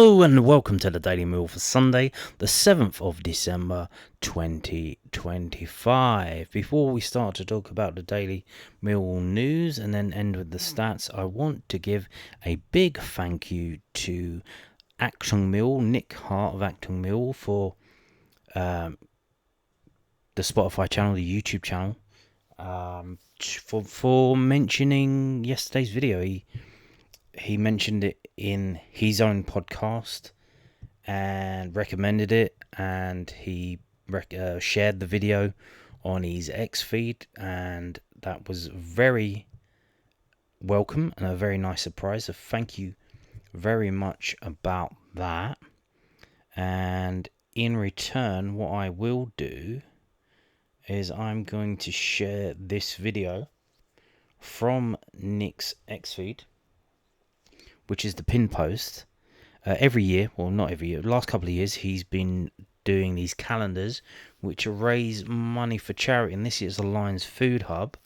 Hello and welcome to the Daily Meal for Sunday, the 7th of December 2025. Before we start to talk about the Daily Meal news and then end with the stats, I want to give a big thank you to Achtung, Nick Hart of Achtung for the Spotify channel, the YouTube channel, for mentioning yesterday's video. He mentioned it in his own podcast and recommended it, and he shared the video on his X feed, and that was very welcome and a very nice surprise. So thank you very much about that. And in return, what I will do is I'm going to share this video from Nick's X feed, which is the pin post. Every year, well, not every year, the last couple of years, he's been doing these calendars which raise money for charity, and this is the Lions Food Hub,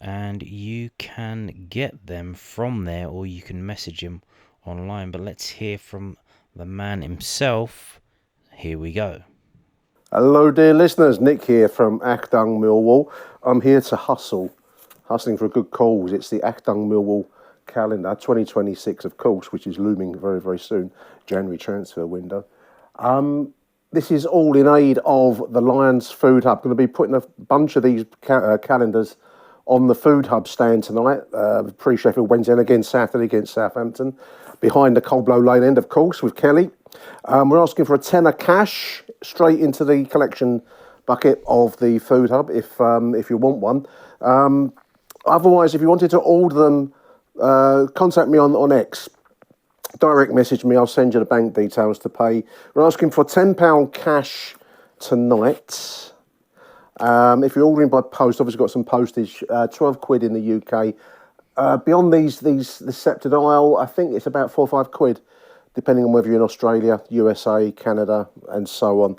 and you can get them from there or you can message him online. But let's hear from the man himself. Here we go. Hello dear listeners, Nick here from Achtung Millwall. I'm here to hustling for a good cause. It's the Achtung Millwall calendar 2026, of course, which is looming very, very soon, January transfer window. This is all in aid of the Lions Food Hub. Going to be putting a bunch of these calendars on the Food Hub stand tonight, pre-Sheffield Wednesday, and again Saturday against Southampton, behind the Coldblow Lane end, of course, with Kelly. We're asking for a tenner cash straight into the collection bucket of the Food Hub if you want one. Otherwise, if you wanted to order them, contact me on X. Direct message me. I'll send you the bank details to pay. We're asking for £10 cash tonight. If you're ordering by post, obviously got some postage. 12 quid in the UK. Beyond this sceptred aisle, I think it's about 4 or 5 quid, depending on whether you're in Australia, USA, Canada, and so on.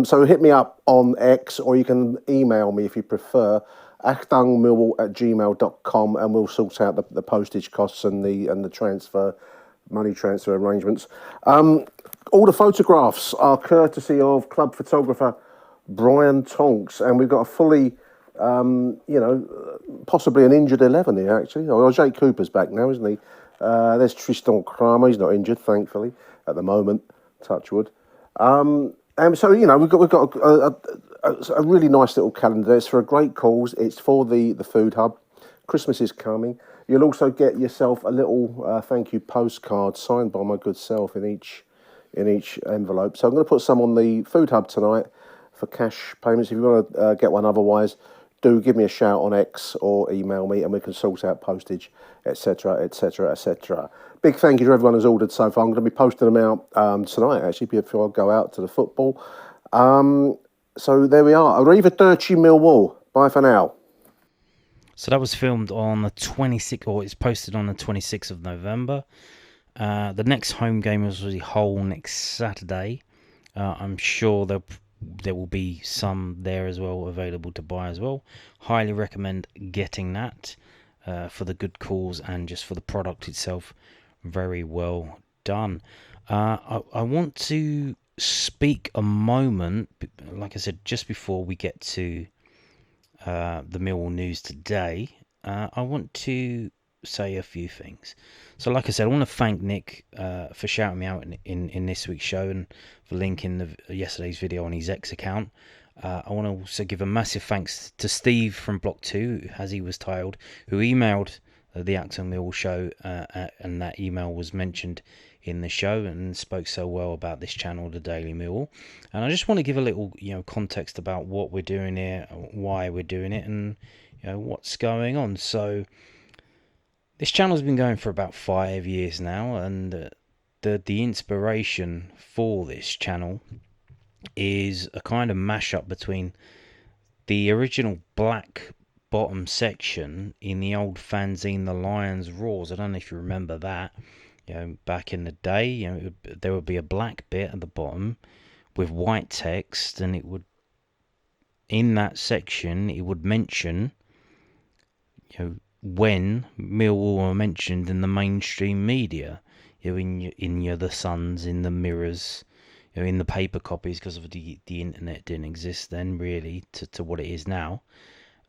So hit me up on X, or you can email me if you prefer, achdungmillwall@gmail.com, and we'll sort out the postage costs and the money transfer arrangements. All the photographs are courtesy of club photographer Brian Tonks, and we've got a fully, possibly an injured 11 here, actually. Oh, Jake Cooper's back now, isn't he? There's Tristan Kramer. He's not injured, thankfully, at the moment. Touch wood. And so, we've got a really nice little calendar. It's for a great cause. It's for the Food Hub. Christmas is coming. You'll also get yourself a little thank you postcard signed by my good self in each envelope. So I'm going to put some on the Food Hub tonight for cash payments. If you want to get one otherwise, do give me a shout on X or email me, and we can sort out postage, etc., etc., etc. Big thank you to everyone who's ordered so far. I'm going to be posting them out tonight, actually, before I go out to the football. So there we are. Arrivederci Millwall. Bye for now. So that was filmed on the 26th, or it's posted on the 26th of November. The next home game is really Hull next Saturday. I'm sure there will be some there as well available to buy as well. Highly recommend getting that for the good cause and just for the product itself. Very well done. I want to speak a moment, like I said, just before we get to the Millwall news today. I want to say a few things. So like I said, I want to thank Nick for shouting me out in this week's show and for linking yesterday's video on his X account. I want to also give a massive thanks to Steve from Block 2, as he was titled, who emailed the Achtung Millwall show, and that email was mentioned in the show and spoke so well about this channel, the Daily Millwall. And I just want to give a little context about what we're doing here, why we're doing it, and what's going on. So this channel's been going for about 5 years now, and the inspiration for this channel is a kind of mashup between the original black bottom section in the old fanzine The Lions Roars. I don't know if you remember that. Back in the day, there would be a black bit at the bottom with white text, and it would, in that section, it would mention, when Millwall were mentioned in the mainstream media. in your the Suns, in the Mirrors, in the paper copies, because of the internet didn't exist then really to what it is now.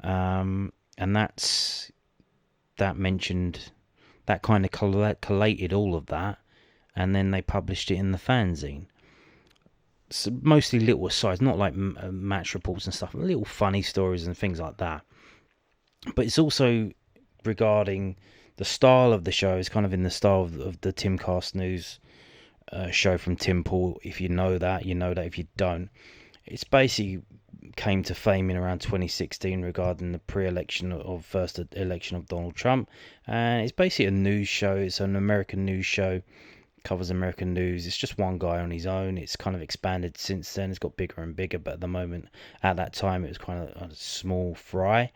And that mentioned that kind of collated all of that, and then they published it in the fanzine. So mostly little asides, not like match reports and stuff, little funny stories and things like that. But it's also regarding the style of the show is kind of in the style of the Timcast News show from Tim Pool. If you know that, you know that. If you don't, it's basically came to fame in around 2016 regarding the first election of Donald Trump, and it's basically a news show. It's an American news show, covers American news. It's just one guy on his own. It's kind of expanded since then. It's got bigger and bigger, but at the moment, at that time, it was kind of a small fry.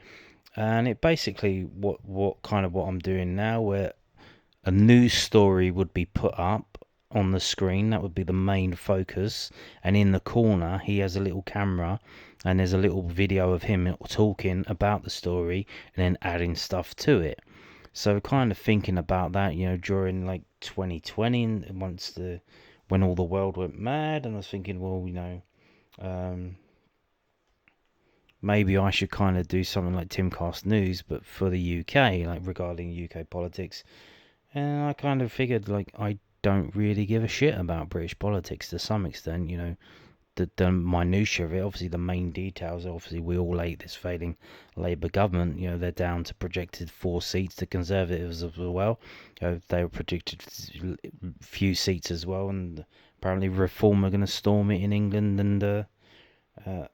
And it basically what I'm doing now, where a news story would be put up on the screen. That would be the main focus, and in the corner he has a little camera, and there's a little video of him talking about the story and then adding stuff to it. So kind of thinking about that, during like 2020, and when all the world went mad, and I was thinking, well, maybe I should kind of do something like Timcast News, but for the UK, like regarding UK politics. And I kind of figured, like, I don't really give a shit about British politics to some extent. The minutiae of it, obviously the main details, obviously we all hate this failing Labour government. They're down to projected 4 seats. The Conservatives as well, they were predicted few seats as well, and apparently Reform are going to storm it in England, and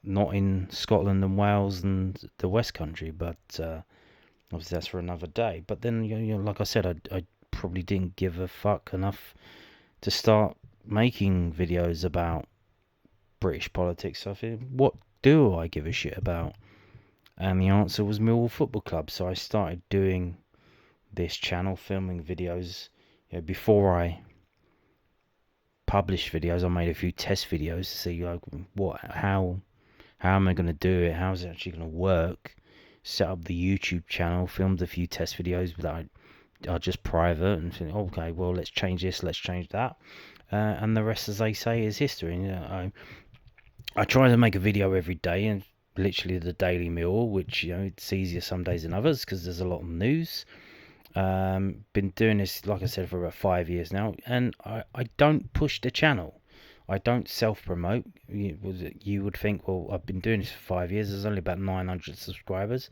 not in Scotland and Wales and the West Country. But obviously that's for another day. But then, like I said, I probably didn't give a fuck enough to start making videos about British politics. So I think, what do I give a shit about? And the answer was Millwall Football Club. So I started doing this channel, filming videos. Before I published videos, I made a few test videos to see like how am I going to do it? How is it actually going to work? Set up the YouTube channel, filmed a few test videos that are just private, and think, okay, well, let's change this, let's change that, and the rest, as they say, is history. I try to make a video every day, and literally the Daily Meal, which it's easier some days than others because there's a lot of news. Been doing this, like I said, for about 5 years now, and I don't push the channel. I don't self-promote. You would think, well, I've been doing this for 5 years. There's only about 900 subscribers.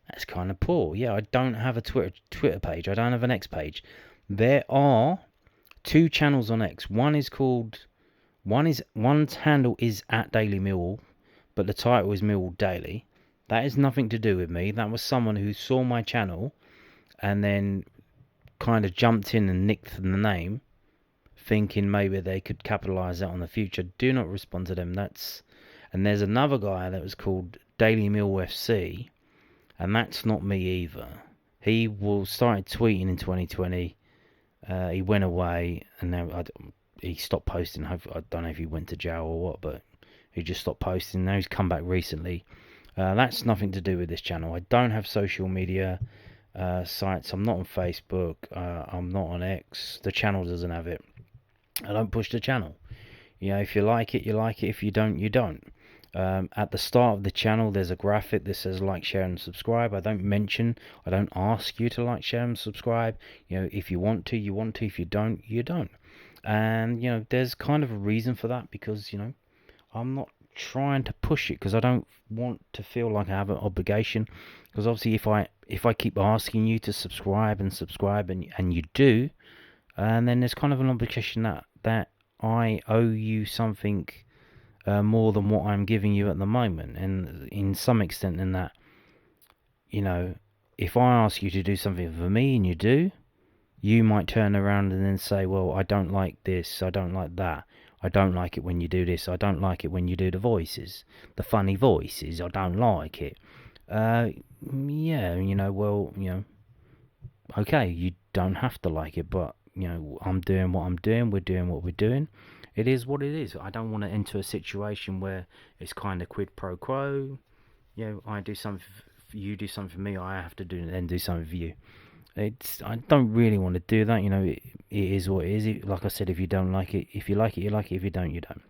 That's kind of poor. Yeah, I don't have a Twitter page. I don't have an X page. There are 2 channels on X. One's handle is at Daily Millwall, but the title is Millwall Daily. That has nothing to do with me. That was someone who saw my channel and then kind of jumped in and nicked the name, thinking maybe they could capitalise that on the future. Do not respond to them. And there's another guy that was called Daily Mill FC, and that's not me either. He started tweeting in 2020. He went away, and now he stopped posting. I don't know if he went to jail or what, but he just stopped posting. Now he's come back recently. That's nothing to do with this channel. I don't have social media sites. I'm not on Facebook. I'm not on X. The channel doesn't have it. I don't push the channel. If you like it, you like it. If you don't, you don't. At the start of the channel, there's a graphic that says like, share, and subscribe. I don't ask you to like, share, and subscribe. If you want to, you want to. If you don't, you don't. And there's kind of a reason for that, because I'm not trying to push it because I don't want to feel like I have an obligation. Because obviously, if I keep asking you to subscribe and you do, and then there's kind of an obligation that I owe you something more than what I'm giving you at the moment. And in some extent, in that, if I ask you to do something for me and you do, you might turn around and then say, well, I don't like this, I don't like that, I don't like it when you do this, I don't like it when you do the voices, the funny voices, I don't like it. Okay, you don't have to like it, but, I'm doing what I'm doing, we're doing what we're doing. It is what it is. I don't want to enter a situation where it's kind of quid pro quo. I do something, you do something for me, I have to do something for you. I don't really want to do that. It is what it is. Like I said, if you don't like it, if you like it, you like it. If you don't, you don't.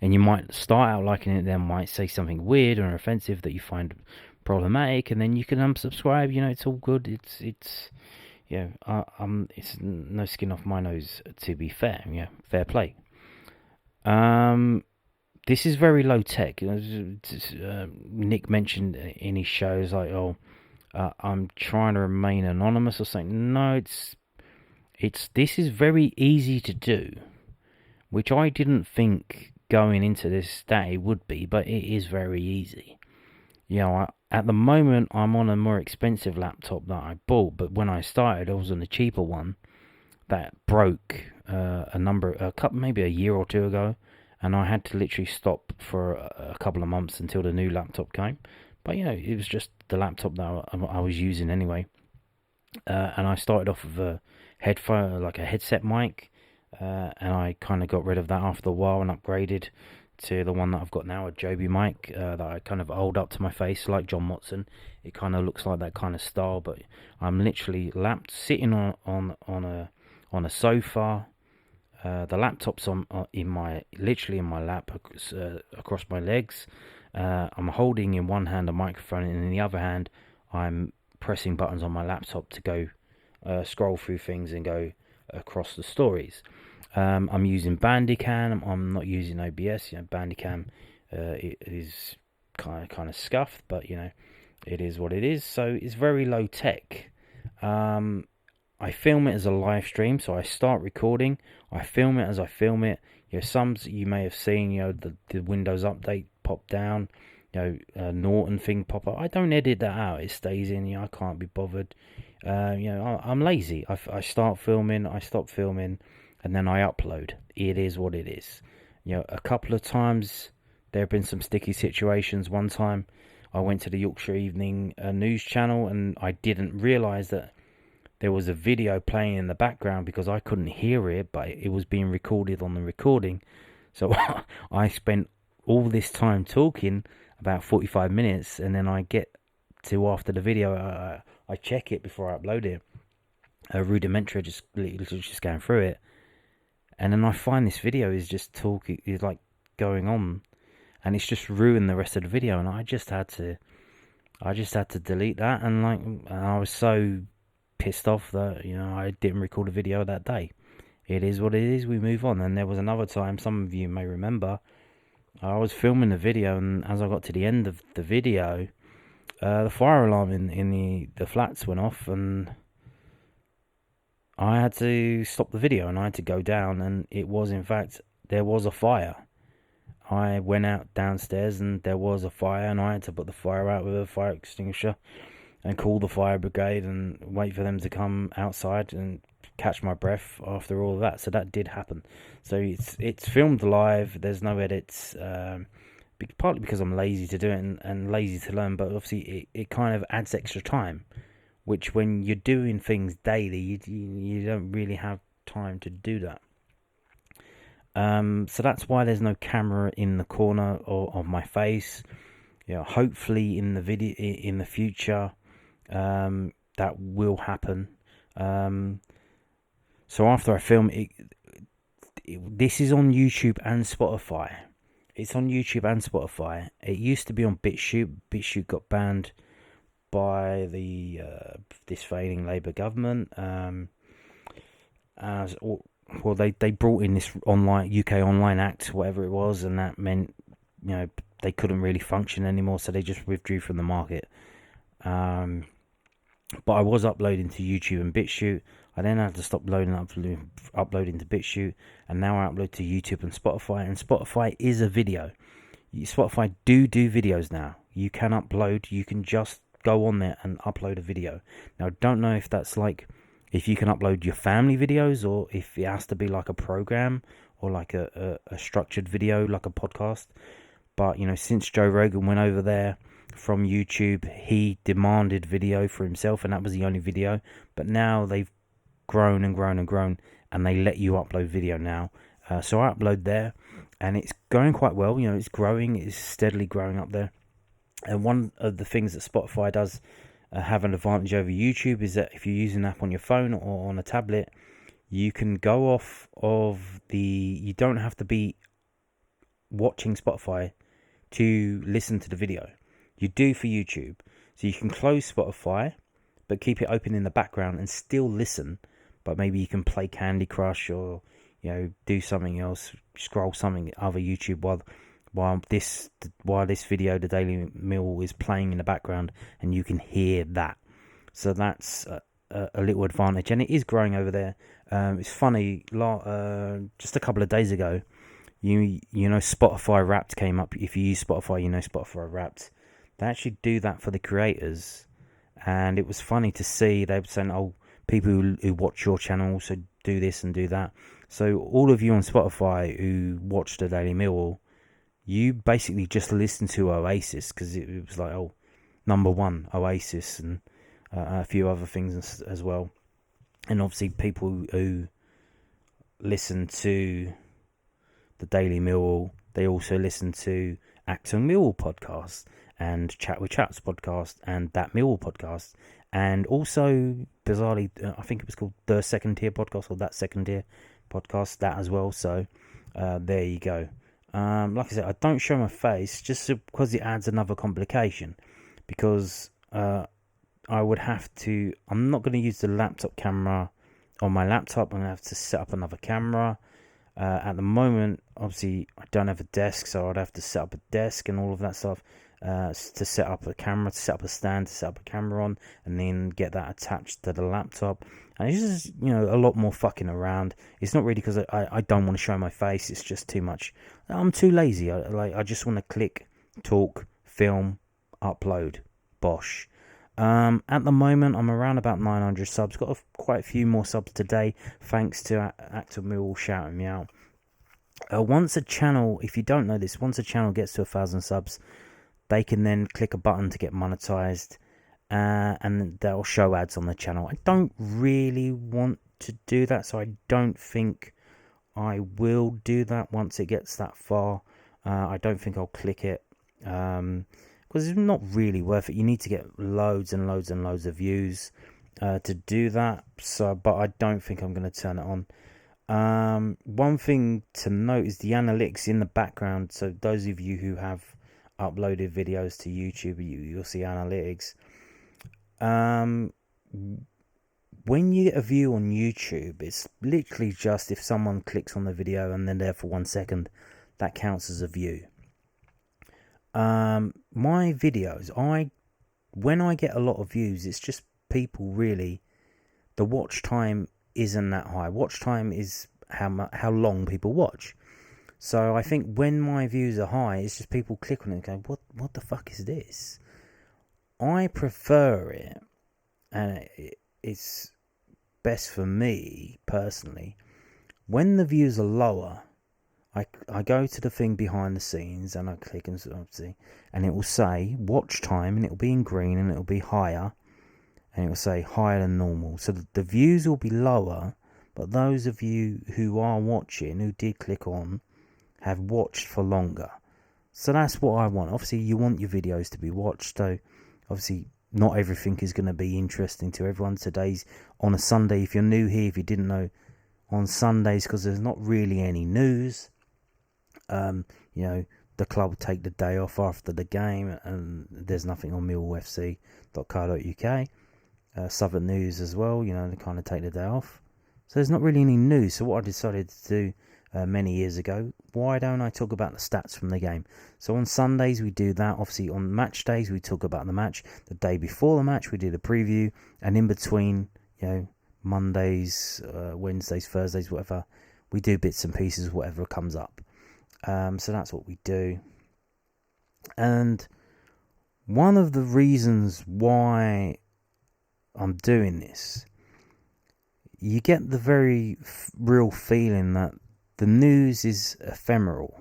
And you might start out liking it, then might say something weird or offensive that you find problematic, and then you can unsubscribe. It's all good. It's it's no skin off my nose, to be fair. Fair play. This is very low tech. Nick mentioned in his shows like, I'm trying to remain anonymous or something. No, this is very easy to do, which I didn't think going into this that it would be, but it is very easy. At the moment I'm on a more expensive laptop that I bought, but when I started I was on a cheaper one that broke maybe a year or two ago, and I had to literally stop for a couple of months until the new laptop came. But it was just the laptop that I was using anyway, and I started off with a headphone, like a headset mic, and I kind of got rid of that after a while and upgraded to the one that I've got now, a Joby mic that I kind of hold up to my face like John Watson. It kind of looks like that kind of style, but I'm literally sitting on a sofa. The laptop's literally in my lap, across my legs. I'm holding in one hand a microphone, and in the other hand I'm pressing buttons on my laptop to go scroll through things and go across the stories. I'm using Bandicam. I'm not using OBS. Bandicam it is kind of scuffed, but it is what it is. So it's very low tech. I film it as a live stream, so I start recording. I film it as I film it. Some you may have seen, the Windows update pop down, Norton thing pop up. I don't edit that out. It stays in. I can't be bothered. I'm lazy. I start filming, I stop filming, and then I upload. It is what it is. A couple of times there have been some sticky situations. One time I went to the Yorkshire Evening News channel, and I didn't realise that there was a video playing in the background because I couldn't hear it, but it was being recorded on the recording. So I spent all this time talking, about 45 minutes, and then I get to after the video, I check it before I upload it. Rudimentary, just going through it, and then I find this video is like going on, and it's just ruined the rest of the video, and I just had to delete that, and I was so pissed off that I didn't record a video that day. It is what it is. We move on. And there was another time, some of you may remember, I was filming the video, and as I got to the end of the video, the fire alarm in the flats went off, and I had to stop the video, and I had to go down, and it was, in fact, there was a fire. I went out downstairs, and there was a fire, and I had to put the fire out with a fire extinguisher and call the fire brigade and wait for them to come outside and catch my breath after all of that. So that did happen. So it's filmed live. There's no edits, partly because I'm lazy to do it and lazy to learn, but obviously it kind of adds extra time, which when you're doing things daily, you don't really have time to do that. So that's why there's no camera in the corner of my face. Hopefully in the video in the future, that will happen. So after I film it, this is on YouTube and Spotify. It's on YouTube and Spotify. It used to be on BitChute. BitChute got banned by the this failing Labour government. They brought in this UK Online Act, whatever it was, and that meant they couldn't really function anymore, so they just withdrew from the market. But I was uploading to YouTube and BitChute. I then had to stop uploading to BitChute, and now I upload to YouTube and Spotify. And Spotify is a video. Spotify do videos now. You can upload. You can just go on there and upload a video. Now, I don't know if that's if you can upload your family videos, or if it has to be like a program or like a structured video, like a podcast. But since Joe Rogan went over there from YouTube, he demanded video for himself, and that was the only video. But now they've grown and grown and grown, and they let you upload video now. So I upload there, and it's going quite well. It's growing. It's steadily growing up there. And one of the things that Spotify does have an advantage over YouTube is that if you use an app on your phone or on a tablet, you can go off of you don't have to be watching Spotify to listen to the video. You do for YouTube. So you can close Spotify, but keep it open in the background and still listen. But maybe you can play Candy Crush or, do something else, scroll something other YouTube while this video, the Daily Meal, is playing in the background, and you can hear that. So that's a little advantage, and it is growing over there. It's funny. Just a couple of days ago, you know Spotify Wrapped came up. If you use Spotify, you know Spotify Wrapped. They actually do that for the creators, and it was funny to see. They were saying, "Oh, people who watch your channel also do this and do that." So all of you on Spotify who watch the Daily Meal, you basically just listen to Oasis, because it was like, oh, number one, Oasis, and a few other things as well. And obviously people who listen to the Daily Millwall, they also listen to Achtung Millwall podcast and Chat with Chaps podcast and That Millwall podcast, and also bizarrely, I think it was called The Second Tier podcast or That Second Tier podcast, that as well. So there you go. Like I said, I don't show my face just because it adds another complication, because I would have to, I'm not going to use the laptop camera on my laptop. I'm going to have to set up another camera. At the moment, obviously, I don't have a desk, so I'd have to set up a desk and all of that stuff to set up a camera, to set up a stand, to set up a camera on, and then get that attached to the laptop. And it's just, a lot more fucking around. It's not really because I don't want to show my face. It's just too much. I'm too lazy. I just want to click, talk, film, upload, bosh. At the moment, I'm around about 900 subs. Got quite a few more subs today, thanks to Active Millwall shouting me out. Once a channel, if you don't know this, once a channel gets to 1,000 subs, they can then click a button to get monetized, and they'll show ads on the channel. I don't really want to do that, so I don't think I will do that once it gets that far. I don't think I'll click it. Because it's not really worth it. You need to get loads and loads and loads of views to do that. But I don't think I'm going to turn it on. One thing to note is the analytics in the background. So those of you who have uploaded videos to YouTube, you'll see analytics. When you get a view on YouTube, it's literally just if someone clicks on the video and then there for 1 second, that counts as a view. My videos, when I get a lot of views, it's just people really, the watch time isn't that high. Watch time is how long people watch. So I think when my views are high, it's just people click on it and go, what the fuck is this? I prefer it, and it's best for me personally, when the views are lower. I go to the thing behind the scenes and I click and see, and it will say watch time, and it will be in green, and it will be higher, and it will say higher than normal. So the views will be lower, but those of you who are watching, who did click on, have watched for longer. So that's what I want. Obviously, you want your videos to be watched. So obviously, not everything is going to be interesting to everyone. Today's on a Sunday. If you're new here, if you didn't know, on Sundays, because there's not really any news. The club take the day off after the game, and there's nothing on millwallfc.co.uk. Southern News as well, they kind of take the day off. So there's not really any news. So what I decided to do many years ago, why don't I talk about the stats from the game? So on Sundays we do that. Obviously on match days we talk about the match. The day before the match we do the preview, and in between, Mondays, Wednesdays, Thursdays, whatever, we do bits and pieces, whatever comes up. So that's what we do. And one of the reasons why I'm doing this, you get the very real feeling that the news is ephemeral.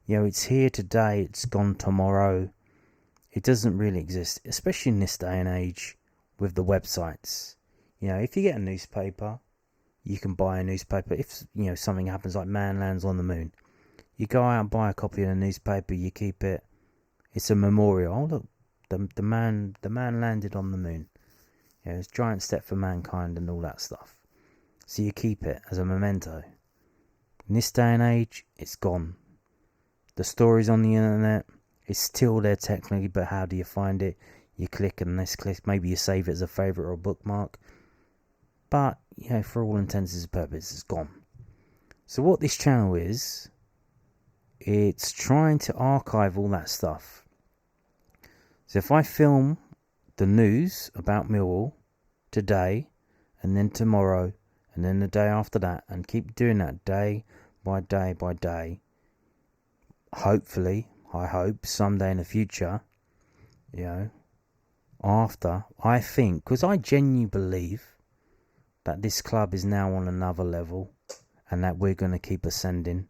It's here today, it's gone tomorrow. It doesn't really exist, especially in this day and age with the websites. If you get a newspaper, you can buy a newspaper. If, something happens like man lands on the moon, you go out and buy a copy of the newspaper, you keep it. It's a memorial. Oh, look, The man landed on the moon. You know, it's a giant step for mankind and all that stuff. So you keep it as a memento. In this day and age, it's gone. The stories on the internet, it's still there technically, but how do you find it? You click and this click. Maybe you save it as a favourite or a bookmark. But, you know, for all intents and purposes, it's gone. So what this channel is, it's trying to archive all that stuff. So if I film the news about Millwall today, and then tomorrow, and then the day after that, and keep doing that day by day by day, hopefully, I hope, someday in the future, you know, after, I think, because I genuinely believe that this club is now on another level, and that we're going to keep ascending.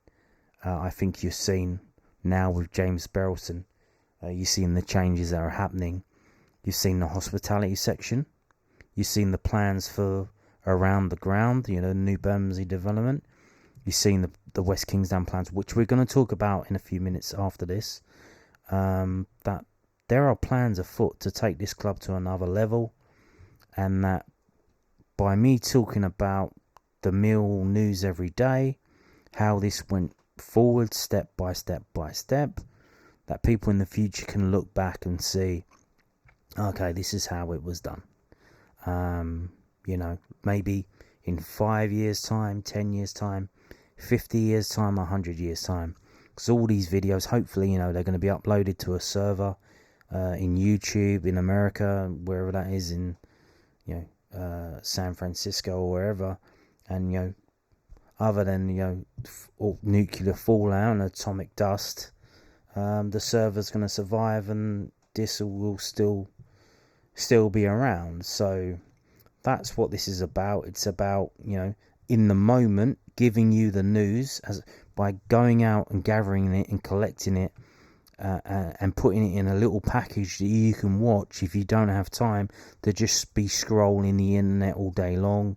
I think you've seen now with James Berylson, you've seen the changes that are happening. You've seen the hospitality section. You've seen the plans for around the ground, you know, new Bermondsey development. You've seen the West Kingsdown plans, which we're going to talk about in a few minutes after this. That there are plans afoot to take this club to another level, and that by me talking about the Mill news every day, how this went forward step by step by step, that people in the future can look back and see, okay, this is how it was done. You know, maybe in 5 years' time, 10 years' time, 50 years' time, 100 years' time. Because all these videos, hopefully, you know, they're going to be uploaded to a server in YouTube, in America, wherever that is, in, you know, San Francisco or wherever. And, you know, other than, you know, nuclear fallout and atomic dust, the server's going to survive, and this will still be around. So that's what this is about. It's about, you know, in the moment, giving you the news as by going out and gathering it and collecting it, and putting it in a little package that you can watch if you don't have time to just be scrolling the internet all day long.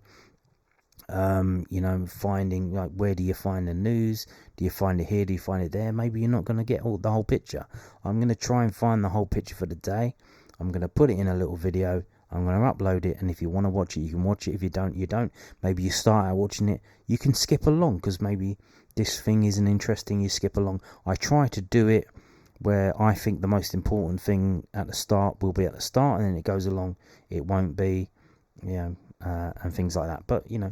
You know, finding, like, where do you find the news? Do you find it here? Do you find it there? Maybe you're not going to get the whole picture. I'm going to try and find the whole picture for the day. I'm going to put it in a little video. I'm going to upload it, and if you want to watch it, you can watch it. If you don't, you don't. Maybe you start out watching it. You can skip along, because maybe this thing isn't interesting. You skip along. I try to do it where I think the most important thing at the start will be at the start, and then it goes along. It won't be, you know, and things like that. But, you know,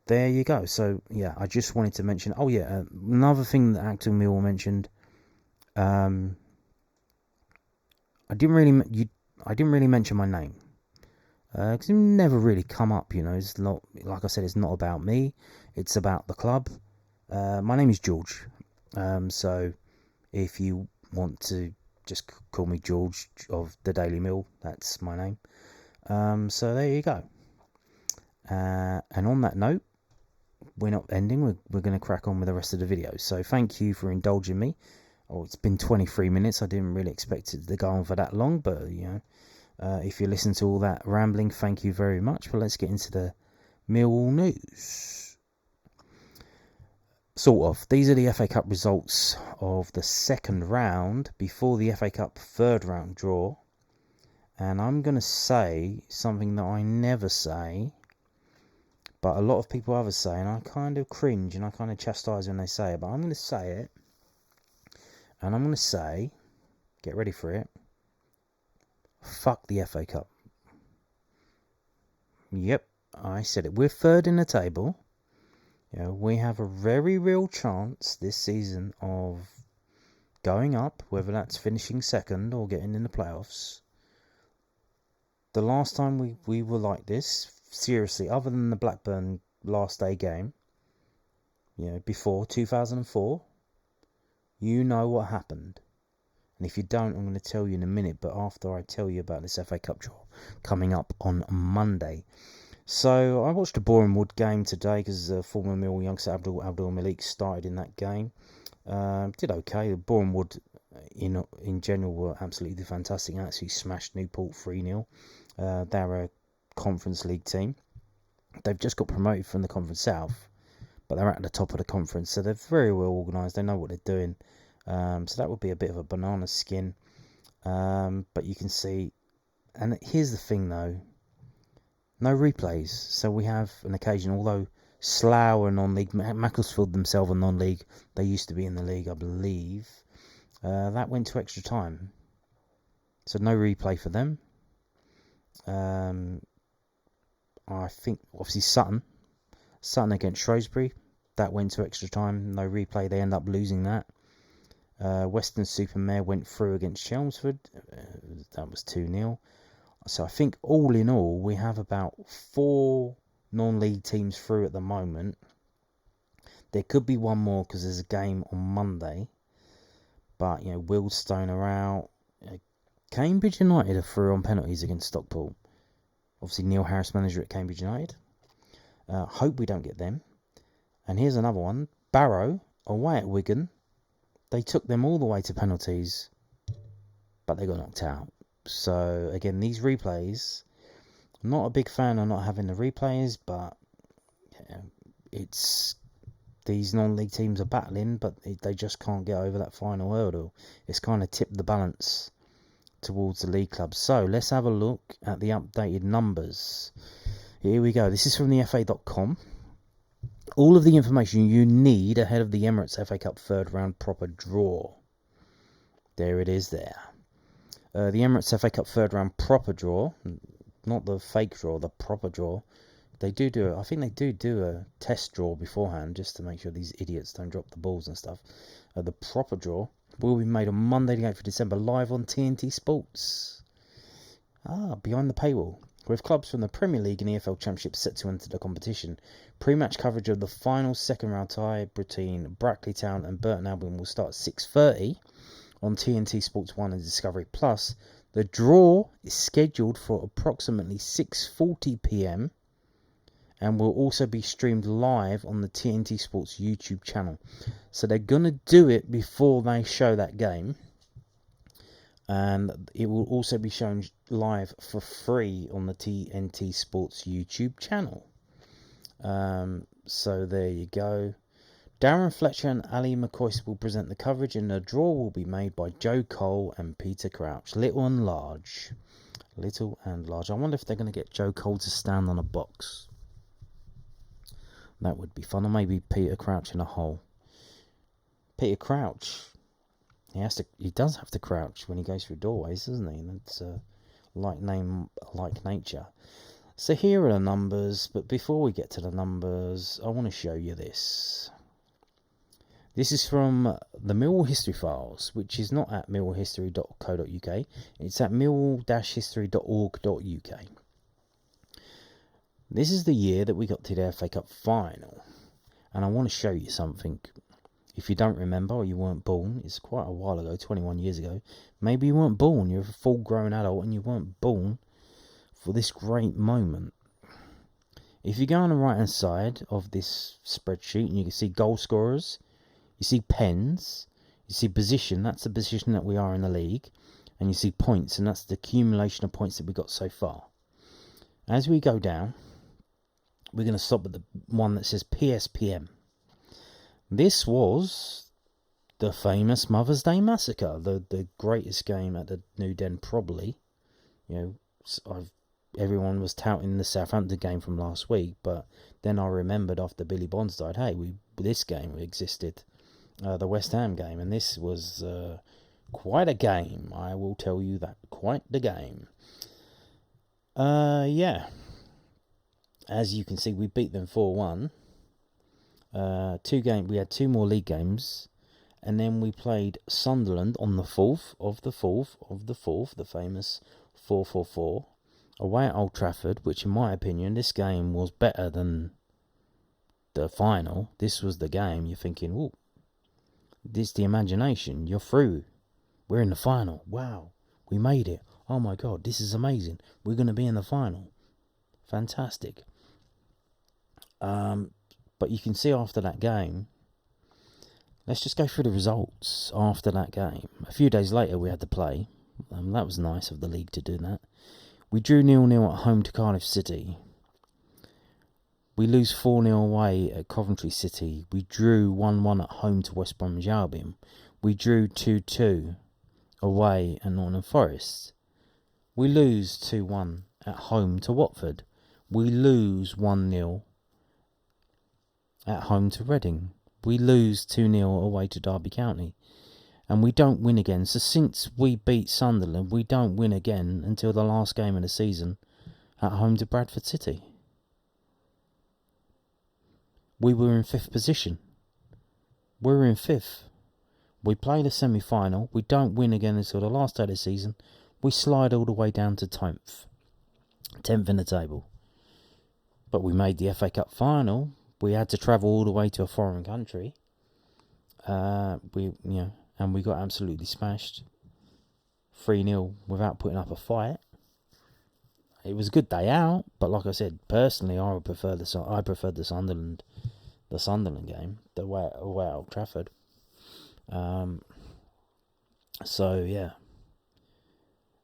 there you go. So, yeah, I just wanted to mention. Oh, yeah, another thing that Achtung Millwall mentioned. I didn't really mention my name, because it never really come up. You know, it's not, like I said, it's not about me. It's about the club. My name is George. So if you want to just call me George of the Daily Mill, that's my name. So there you go. And on that note, we're not ending. We're going to crack on with the rest of the video. So thank you for indulging me. Oh, it's been 23 minutes. I didn't really expect it to go on for that long, but, you know, if you listen to all that rambling, thank you very much. But let's get into the Millwall news. Sort of. These are the FA Cup results of the second round before the FA Cup third round draw. And I'm going to say something that I never say, but a lot of people others say, and I kind of cringe and I kind of chastise when they say it, but I'm going to say it. And I'm going to say, get ready for it, fuck the FA Cup. Yep, I said it. We're third in the table. You know, we have a very real chance this season of going up, whether that's finishing second or getting in the playoffs. The last time we were like this, seriously, other than the Blackburn last day game, you know, before 2004, you know what happened. And if you don't, I'm going to tell you in a minute, but after I tell you about this FA Cup draw coming up on Monday. So I watched a Boreham Wood game today because former Mill youngster Abdul Malik started in that game. Did okay. Boreham Wood in general were absolutely fantastic. Actually smashed Newport 3-0. They're a Conference League team. They've just got promoted from the Conference South, but they're at the top of the conference, so they're very well organised. They know what they're doing. So that would be a bit of a banana skin. But you can see, and here's the thing though, no replays. So we have an occasion, although Slough are non-league, Macclesfield themselves are non-league. They used to be in the league, I believe. That went to extra time. So no replay for them. I think, obviously, Sutton against Shrewsbury. That went to extra time. No replay. They end up losing that. Western-super-Mare went through against Chelmsford. That was 2-0. So I think all in all, we have about 4 non-league teams through at the moment. There could be one more because there's a game on Monday. But, Wealdstone are out. Cambridge United are through on penalties against Stockport. Obviously, Neil Harris, manager at Cambridge United. Hope we don't get them. And here's another one. Barrow, away at Wigan. They took them all the way to penalties, but they got knocked out. So, again, these replays, I'm not a big fan of not having the replays, but it's these non-league teams are battling, but they just can't get over that final hurdle. It's kind of tipped the balance towards the league clubs. So, let's have a look at the updated numbers. Here we go. This is from the FA.com. All of the information you need ahead of the Emirates FA Cup third round proper draw. There it is there. The Emirates FA Cup third round proper draw, not the fake draw, the proper draw. I think they do a test draw beforehand just to make sure these idiots don't drop the balls and stuff. The proper draw will be made on Monday the 8th of December live on TNT Sports. Behind the paywall. With clubs from the Premier League and EFL Championship set to enter the competition, pre-match coverage of the final second-round tie between Brackley Town and Burton Albion will start at 6:30 on TNT Sports 1 and Discovery Plus. The draw is scheduled for approximately 6:40 p.m. and will also be streamed live on the TNT Sports YouTube channel. So they're going to do it before they show that game. And it will also be shown live for free on the TNT Sports YouTube channel. So there you go. Darren Fletcher and Ali McCoy will present the coverage, and the draw will be made by Joe Cole and Peter Crouch. Little and large. I wonder if they're going to get Joe Cole to stand on a box. That would be fun. Or maybe Peter Crouch in a hole. Peter Crouch. He does have to crouch when he goes through doorways, doesn't he? That's like nature. So here are the numbers, but before we get to the numbers, I want to show you this. This is from the Millwall History Files, which is not at millwallhistory.co.uk. It's at millwall-history.org.uk. This is the year that we got to the FA Cup final, and I want to show you something. If you don't remember or you weren't born, it's quite a while ago, 21 years ago. Maybe you weren't born, you're a full-grown adult and you weren't born for this great moment. If you go on the right-hand side of this spreadsheet and you can see goal scorers, you see pens, you see position, that's the position that we are in the league, and you see points, and that's the accumulation of points that we got so far. As we go down, we're going to stop at the one that says PSPM. This was the famous Mother's Day Massacre, the greatest game at the New Den probably. Everyone was touting the Southampton game from last week, but then I remembered after Billy Bonds died, this game existed, the West Ham game, and this was quite a game, I will tell you that, quite the game. As you can see, we beat them 4-1. We had 2 more league games, and then we played Sunderland on the 4th of the 4th, the famous 4-4-4, away at Old Trafford, which in my opinion, this game was better than the final. This was the game. You're thinking, oh, this is the imagination. You're through. We're in the final. Wow, we made it. Oh my God, this is amazing. We're going to be in the final. Fantastic. But you can see after that game, let's just go through the results after that game. A few days later, we had to play. That was nice of the league to do that. We drew 0-0 at home to Cardiff City. We lose 4-0 away at Coventry City. We drew 1-1 at home to West Bromwich Albion. We drew 2-2 away at Nottingham Forest. We lose 2-1 at home to Watford. We lose 1-0 at home to Reading. We lose 2-0 away to Derby County. And we don't win again. So since we beat Sunderland, we don't win again until the last game of the season at home to Bradford City. We were in 5th position. We were in 5th. We play the semi-final. We don't win again until the last day of the season. We slide all the way down to 10th. 10th in the table. But we made the FA Cup final. We had to travel all the way to a foreign country. And we got absolutely smashed. 3-0 without putting up a fight. It was a good day out, but like I said, personally, I preferred the Sunderland game, the way at Old Trafford. So yeah,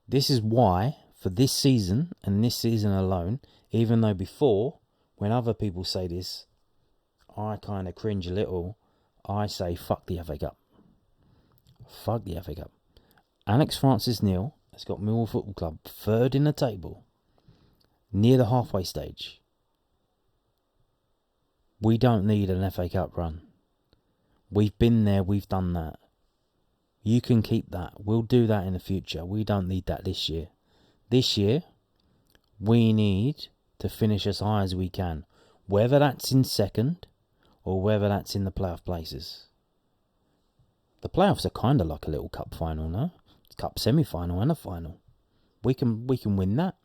this is why for this season and this season alone, even though before, when other people say this, I kind of cringe a little. I say fuck the FA Cup. Fuck the FA Cup. Alex Francis-Neil has got Millwall Football Club 3rd in the table, near the halfway stage. We don't need an FA Cup run. We've been there, we've done that. You can keep that. We'll do that in the future. We don't need that this year. This year, we need to finish as high as we can. Whether that's in 2nd or whether that's in the playoff places. The playoffs are kind of like a little cup final, no? It's cup semi-final and a final. We can win that.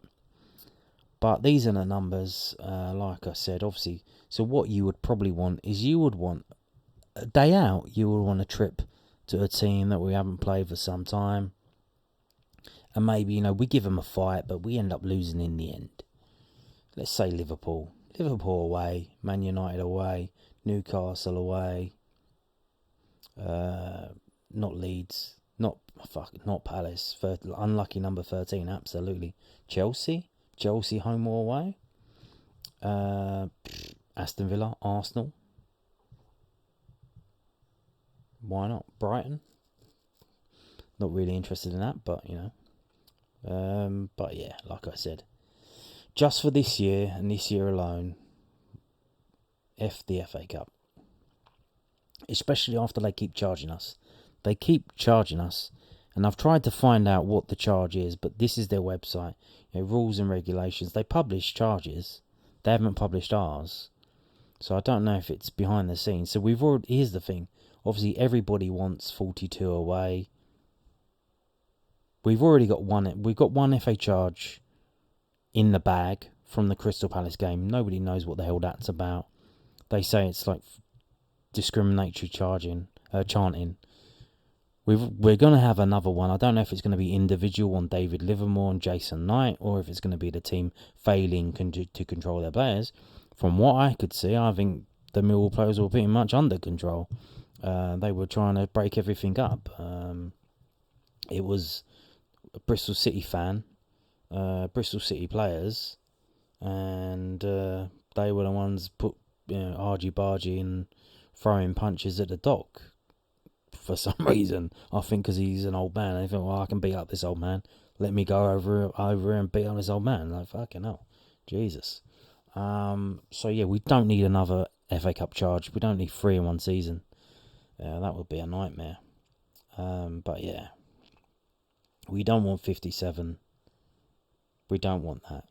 But these are the numbers, like I said, obviously. So what you would probably want is you would want a day out. You would want a trip to a team that we haven't played for some time. And maybe, we give them a fight, but we end up losing in the end. Let's say Liverpool. Liverpool away, Man United away, Newcastle away. Not Leeds. Not Palace. Unlucky number 13, absolutely. Chelsea home or away. Aston Villa, Arsenal. Why not? Brighton. Not really interested in that, but but yeah, like I said, just for this year and this year alone, F the FA Cup. Especially after they keep charging us. They keep charging us, and I've tried to find out what the charge is, but this is their website. Rules and regulations. They publish charges. They haven't published ours. So I don't know if it's behind the scenes. So here's the thing. Obviously, everybody wants 42 away. We've already got one. We've got one FA charge in the bag from the Crystal Palace game. Nobody knows what the hell that's about. They say it's like discriminatory chanting. We're going to have another one. I don't know if it's going to be individual on David Livermore and Jason Knight, or if it's going to be the team failing to control their players. From what I could see, I think the Millwall players were pretty much under control. They were trying to break everything up. It was a Bristol City fan, Bristol City players, and they were the ones put argy-bargy and throwing punches at the dock for some reason. I think because he's an old man. They think, well, I can beat up this old man. Let me go over and beat up this old man. Like, fucking hell. Jesus. So yeah, we don't need another FA Cup charge. We don't need 3 in one season. That would be a nightmare. But yeah, we don't want 57. We don't want that.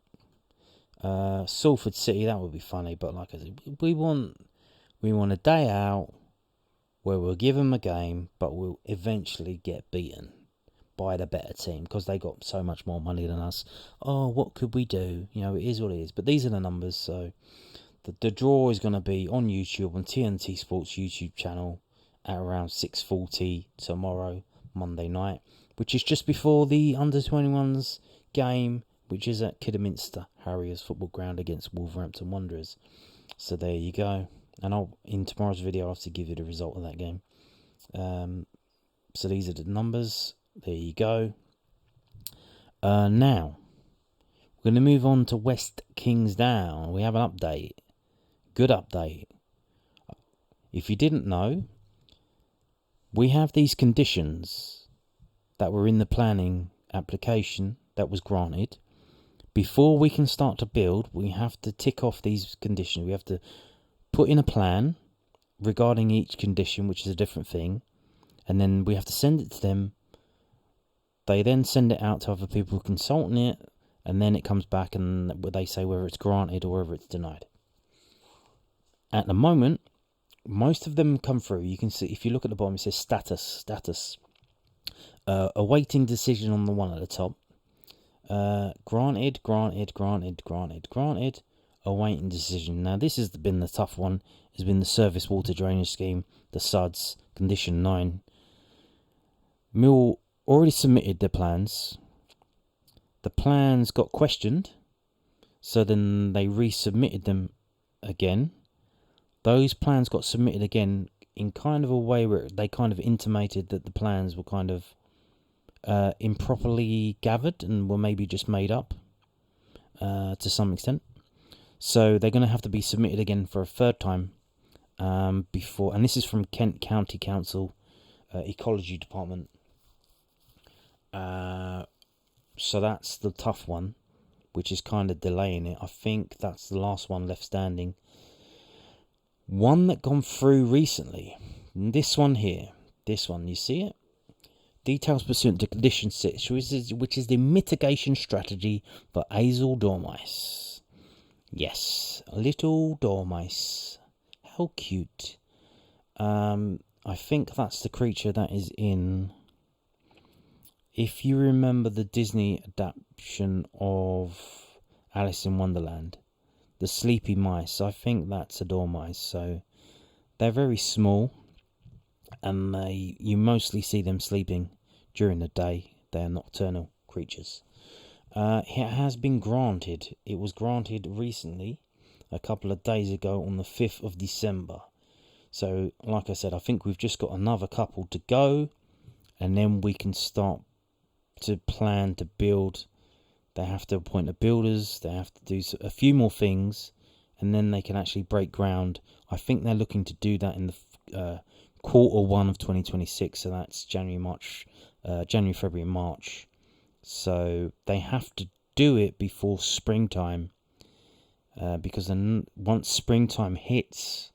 Salford City, that would be funny. But like I said, we want a day out where we'll give them a game, but we'll eventually get beaten by the better team because they got so much more money than us. Oh, what could we do? It is what it is. But these are the numbers. So the draw is going to be on YouTube, on TNT Sports YouTube channel at around 6:40 tomorrow, Monday night, which is just before the under-21s game, which is at Kidderminster Harriers Football Ground against Wolverhampton Wanderers. So there you go. And in tomorrow's video, I'll have to give you the result of that game. So these are the numbers. There you go. Now, we're going to move on to West Kingsdown. We have an update. Good update. If you didn't know, we have these conditions that were in the planning application that was granted. Before we can start to build, we have to tick off these conditions. We have to put in a plan regarding each condition, which is a different thing, and then we have to send it to them. They then send it out to other people consulting it, and then it comes back and they say whether it's granted or whether it's denied. At the moment, most of them come through. You can see, if you look at the bottom, it says status. Awaiting decision on the one at the top. Granted, awaiting decision. Now this has been the tough one. Has been the Surface Water Drainage Scheme, the SUDS, Condition 9. Mill already submitted their plans. The plans got questioned, so then they resubmitted them again. Those plans got submitted again in kind of a way where they kind of intimated that the plans were kind of improperly gathered and were maybe just made up to some extent. So they're going to have to be submitted again for a third time before, and this is from Kent County Council Ecology Department. So that's the tough one, which is kind of delaying it. I think that's the last one left standing. One that gone through recently, this one here, you see it? Details pursuant to Condition 6, which is the mitigation strategy for azle dormice. Yes, little dormice. How cute. I think that's the creature that is in, if you remember the Disney adaptation of Alice in Wonderland, the sleepy mice. I think that's a dormice. So they're very small, and you mostly see them sleeping during the day. They're nocturnal creatures. It has been granted. It was granted recently, a couple of days ago on the 5th of December. So, like I said, I think we've just got another couple to go, and then we can start to plan to build. They have to appoint the builders, they have to do a few more things, and then they can actually break ground. I think they're looking to do that in the quarter 1 of 2026, so that's January, February, March. So they have to do it before springtime, because then once springtime hits,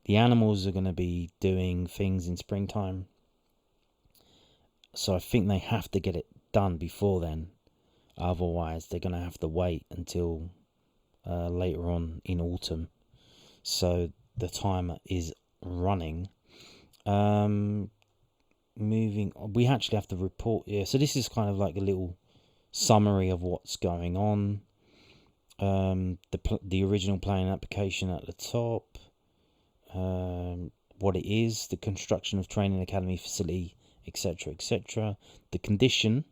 the animals are going to be doing things in springtime. So I think they have to get it done before then. Otherwise, they're going to have to wait until later on in autumn. So the timer is running. Moving on, we actually have to report. Yeah, so this is kind of like a little summary of what's going on. The original planning application at the top. What it is, the construction of training academy facility, etc., etc. The condition.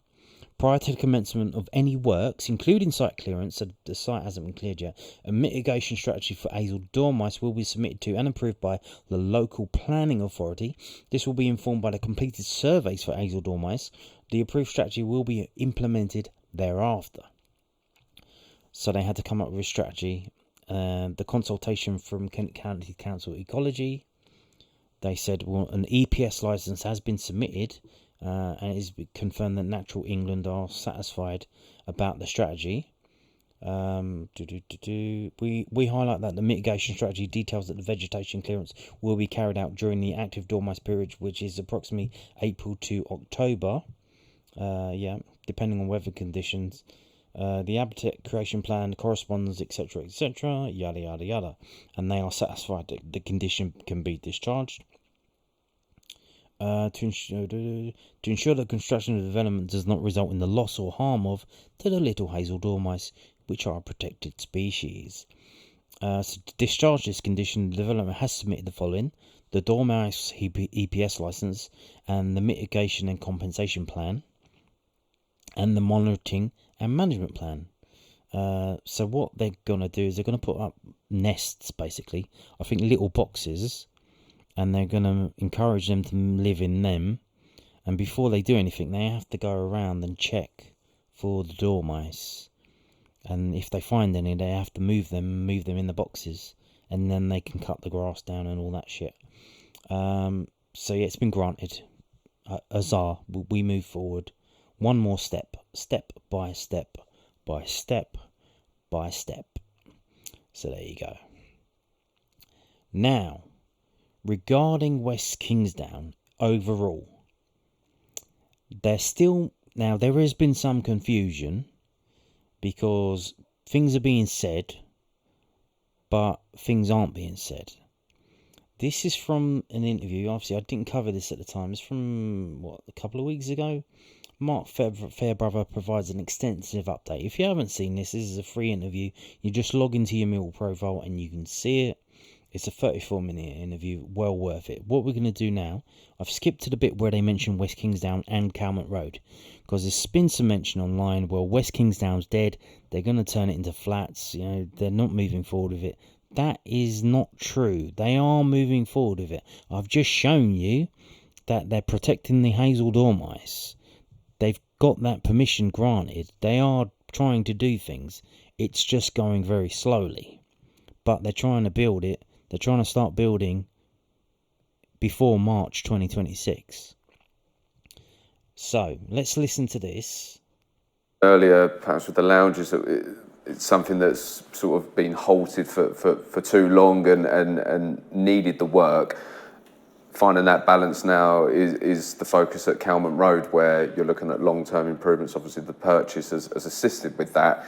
Prior to the commencement of any works, including site clearance, so the site hasn't been cleared yet, a mitigation strategy for azle dormice will be submitted to and approved by the local planning authority. This will be informed by the completed surveys for azle dormice. The approved strategy will be implemented thereafter. So they had to come up with a strategy. The consultation from Kent County Council Ecology, they said, well, an EPS licence has been submitted, and it is confirmed that Natural England are satisfied about the strategy. We highlight that the mitigation strategy details that the vegetation clearance will be carried out during the active dormice period, which is approximately April to October. Depending on weather conditions. The habitat creation plan corresponds, etc., etc., yada yada yada, and they are satisfied that the condition can be discharged. To ensure that construction and development does not result in the loss or harm of to the little hazel dormice, which are a protected species. So to discharge this condition, the development has submitted the following: the dormice EPS license and the mitigation and compensation plan, and the monitoring and management plan. So what they're going to do is they're going to put up nests, basically, I think little boxes, and they're going to encourage them to live in them. And before they do anything, they have to go around and check for the dormice. And if they find any, they have to move them in the boxes, and then they can cut the grass down and all that shit. So yeah, it's been granted. Azar, we move forward one more step, step by step by step by step. So there you go. Now, regarding West Kingsdown overall, there has been some confusion because things are being said, but things aren't being said. This is from an interview. Obviously, I didn't cover this at the time. It's from, a couple of weeks ago? Mark Fairbrother provides an extensive update. If you haven't seen this is a free interview. You just log into your Millwall profile and you can see it. It's a 34-minute interview, well worth it. What we're going to do now, I've skipped to the bit where they mention West Kingsdown and Calmont Road, because there's been some mention online, well, West Kingsdown's dead, they're going to turn it into flats, they're not moving forward with it. That is not true. They are moving forward with it. I've just shown you that they're protecting the hazel dormice. They've got that permission granted. They are trying to do things. It's just going very slowly. But they're trying to build it. They're trying to start building before March 2026. So, let's listen to this. Earlier, perhaps with the lounges, it's something that's sort of been halted for too long and needed the work. Finding that balance now is the focus at Calmont Road, where you're looking at long-term improvements. Obviously, the purchase has assisted with that.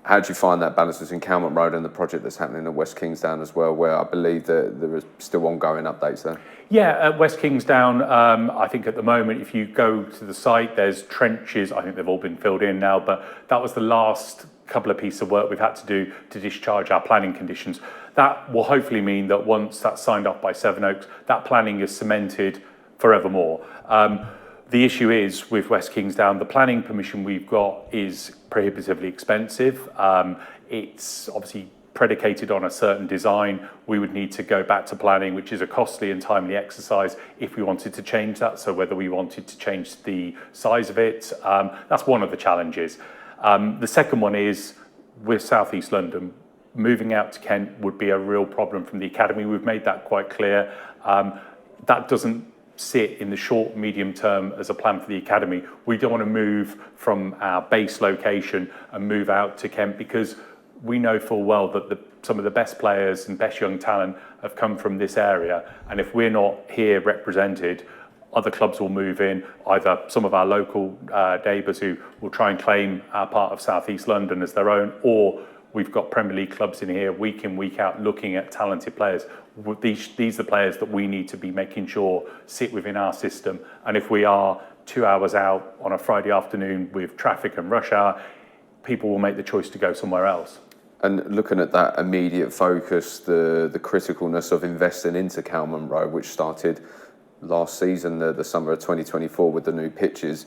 How do you find that balance between Calmont Road and the project that's happening at West Kingsdown as well, where I believe that there are still ongoing updates there? Yeah, at West Kingsdown, I think at the moment, if you go to the site, there's trenches. I think they've all been filled in now, but that was the last couple of pieces of work we've had to do to discharge our planning conditions. That will hopefully mean that once that's signed off by Sevenoaks, that planning is cemented forevermore. The issue is with West Kingsdown, the planning permission we've got is prohibitively expensive. It's obviously predicated on a certain design. We would need to go back to planning, which is a costly and timely exercise if we wanted to change that. So whether we wanted to change the size of it, that's one of the challenges. The second one is with South East London, moving out to Kent would be a real problem from the academy. We've made that quite clear. That doesn't sit in the short, medium term as a plan for the academy. We don't want to move from our base location and move out to Kent, because we know full well that some of the best players and best young talent have come from this area. And if we're not here represented, other clubs will move in, either some of our local neighbours who will try and claim our part of South East London as their own, or we've got Premier League clubs in here week in, week out looking at talented players. These are the players that we need to be making sure sit within our system. And if we are 2 hours out on a Friday afternoon with traffic and rush hour, people will make the choice to go somewhere else. And looking at that immediate focus, the criticalness of investing into Calmont Road, which started last season, the summer of 2024, with the new pitches.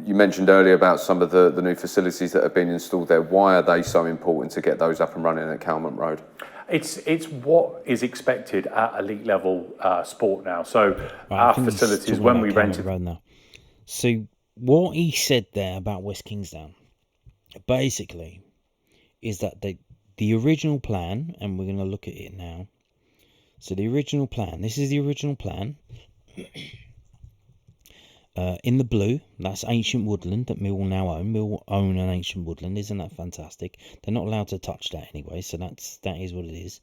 You mentioned earlier about some of the new facilities that have been installed there. Why are they so important to get those up and running at Calmont Road? It's what is expected at elite level sport now. So our facilities, when we rented... So what he said there about West Kingsdown, basically, is that the original plan, and we're going to look at it now. So the original plan, this is the original plan. In the blue, that's ancient woodland that Millwall now own. Millwall own an ancient woodland. Isn't that fantastic? They're not allowed to touch that anyway, so that is what it is.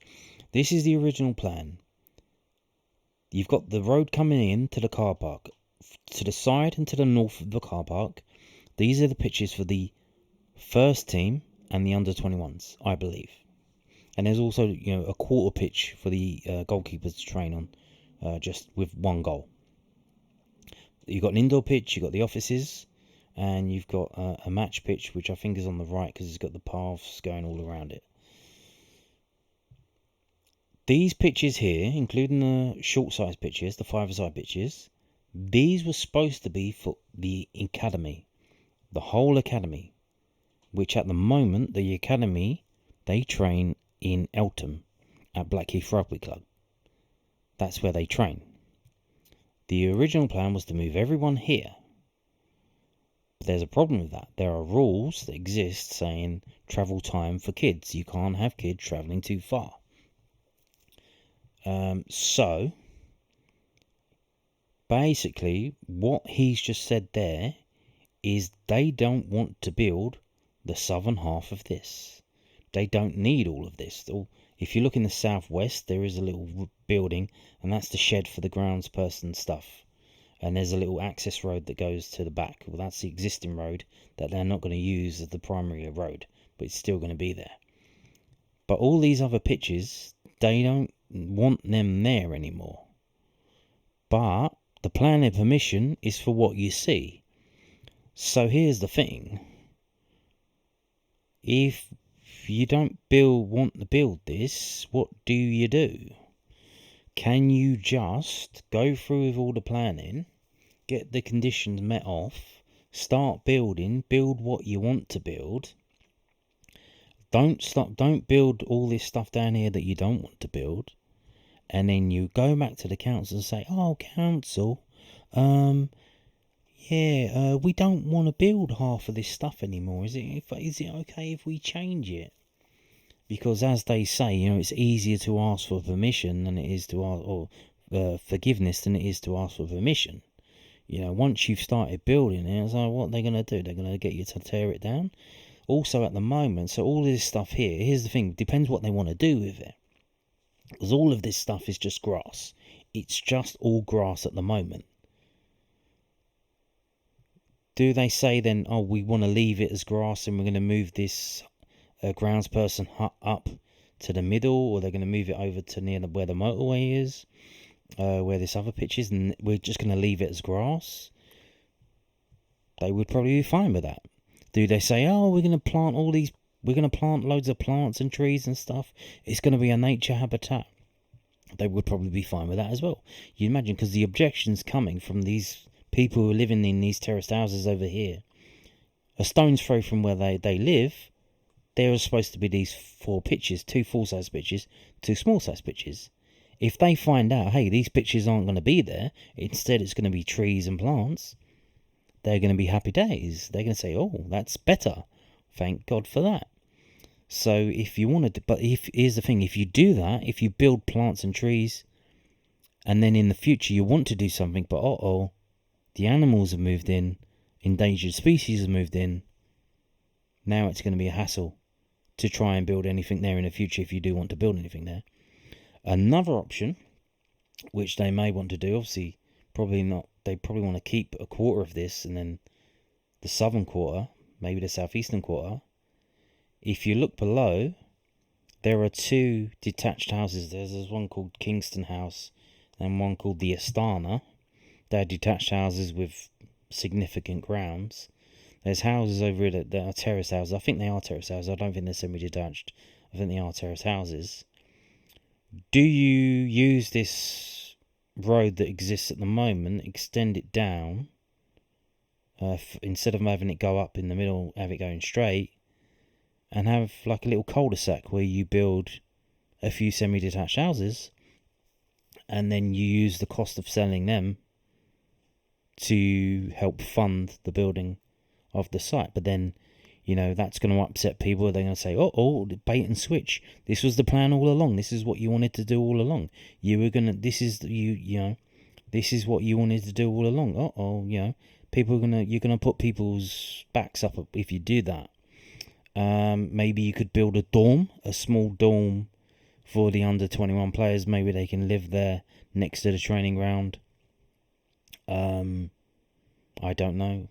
This is the original plan. You've got the road coming in to the car park. To the side and to the north of the car park, these are the pitches for the first team and the under-21s, I believe. And there's also, a quarter pitch for the goalkeepers to train on, just with one goal. You've got an indoor pitch, you've got the offices, and you've got a match pitch, which I think is on the right because it's got the paths going all around it. These pitches here, including the short-sized pitches, the five-a-side pitches, these were supposed to be for the academy, the whole academy, which at the moment, the academy, they train in Eltham at Blackheath Rugby Club. That's where they train. The original plan was to move everyone here. But there's a problem with that. There are rules that exist saying travel time for kids. You can't have kids travelling too far. So basically, what he's just said there is they don't want to build the southern half of this. They don't need all of this. If you look in the southwest, there is a little building, and that's the shed for the groundsperson stuff. And there's a little access road that goes to the back. Well, that's the existing road that they're not going to use as the primary road, but it's still going to be there. But all these other pitches, they don't want them there anymore. But the planning permission is for what you see. So here's the thing. If you don't want to build this, what do you do? Can you just go through with all the planning, get the conditions met off, start building, build what you want to build? Don't build all this stuff down here that you don't want to build, and then you go back to the council and say, "Oh, council, we don't want to build half of this stuff anymore. Is it okay if we change it?" Because as they say, it's easier to ask for permission than it is to ask forgiveness than it is to ask for permission. Once you've started building it, it's like, what are they going to do? They're going to get you to tear it down. Also, at the moment, so all of this stuff here's the thing, depends what they want to do with it. Because all of this stuff is just grass. It's just all grass at the moment. Do they say then, oh, we want to leave it as grass and we're going to move this groundsperson hut up to the middle, or they're going to move it over to near where the motorway is, where this other pitch is, and we're just going to leave it as grass? They would probably be fine with that. Do they say, oh, we're going to plant loads of plants and trees and stuff, it's going to be a nature habitat? They would probably be fine with that as well. You imagine, because the objections coming from these people who are living in these terraced houses over here, a stone's throw from where they live, there are supposed to be these 4 pitches, 2 full-size pitches, 2 small-size pitches. If they find out, hey, these pitches aren't going to be there, instead it's going to be trees and plants, they're going to be happy days. They're going to say, oh, that's better. Thank God for that. So if you wanted to, here's the thing, if you do that, if you build plants and trees, and then in the future you want to do something, but the animals have moved in, endangered species have moved in, now it's going to be a hassle to try and build anything there in the future if you do want to build anything there. Another option, which they may want to do, obviously, probably not, they probably want to keep a quarter of this and then the southern quarter, maybe the southeastern quarter. If you look below, there are 2 detached houses. There's one called Kingston House and one called the Astana. They're detached houses with significant grounds. There's houses over here that are terrace houses. I think they are terrace houses. I don't think they're semi-detached. I think they are terrace houses. Do you use this road that exists at the moment, extend it down, instead of having it go up in the middle, have it going straight, and have like a little cul-de-sac where you build a few semi-detached houses, and then you use the cost of selling them to help fund the building of the site? But then, that's going to upset people. They're going to say, bait and switch. This was the plan all along. This is what you wanted to do all along. This is what you wanted to do all along. You're going to put people's backs up if you do that. Maybe you could build a small dorm for the under 21 players. Maybe they can live there next to the training ground. I don't know.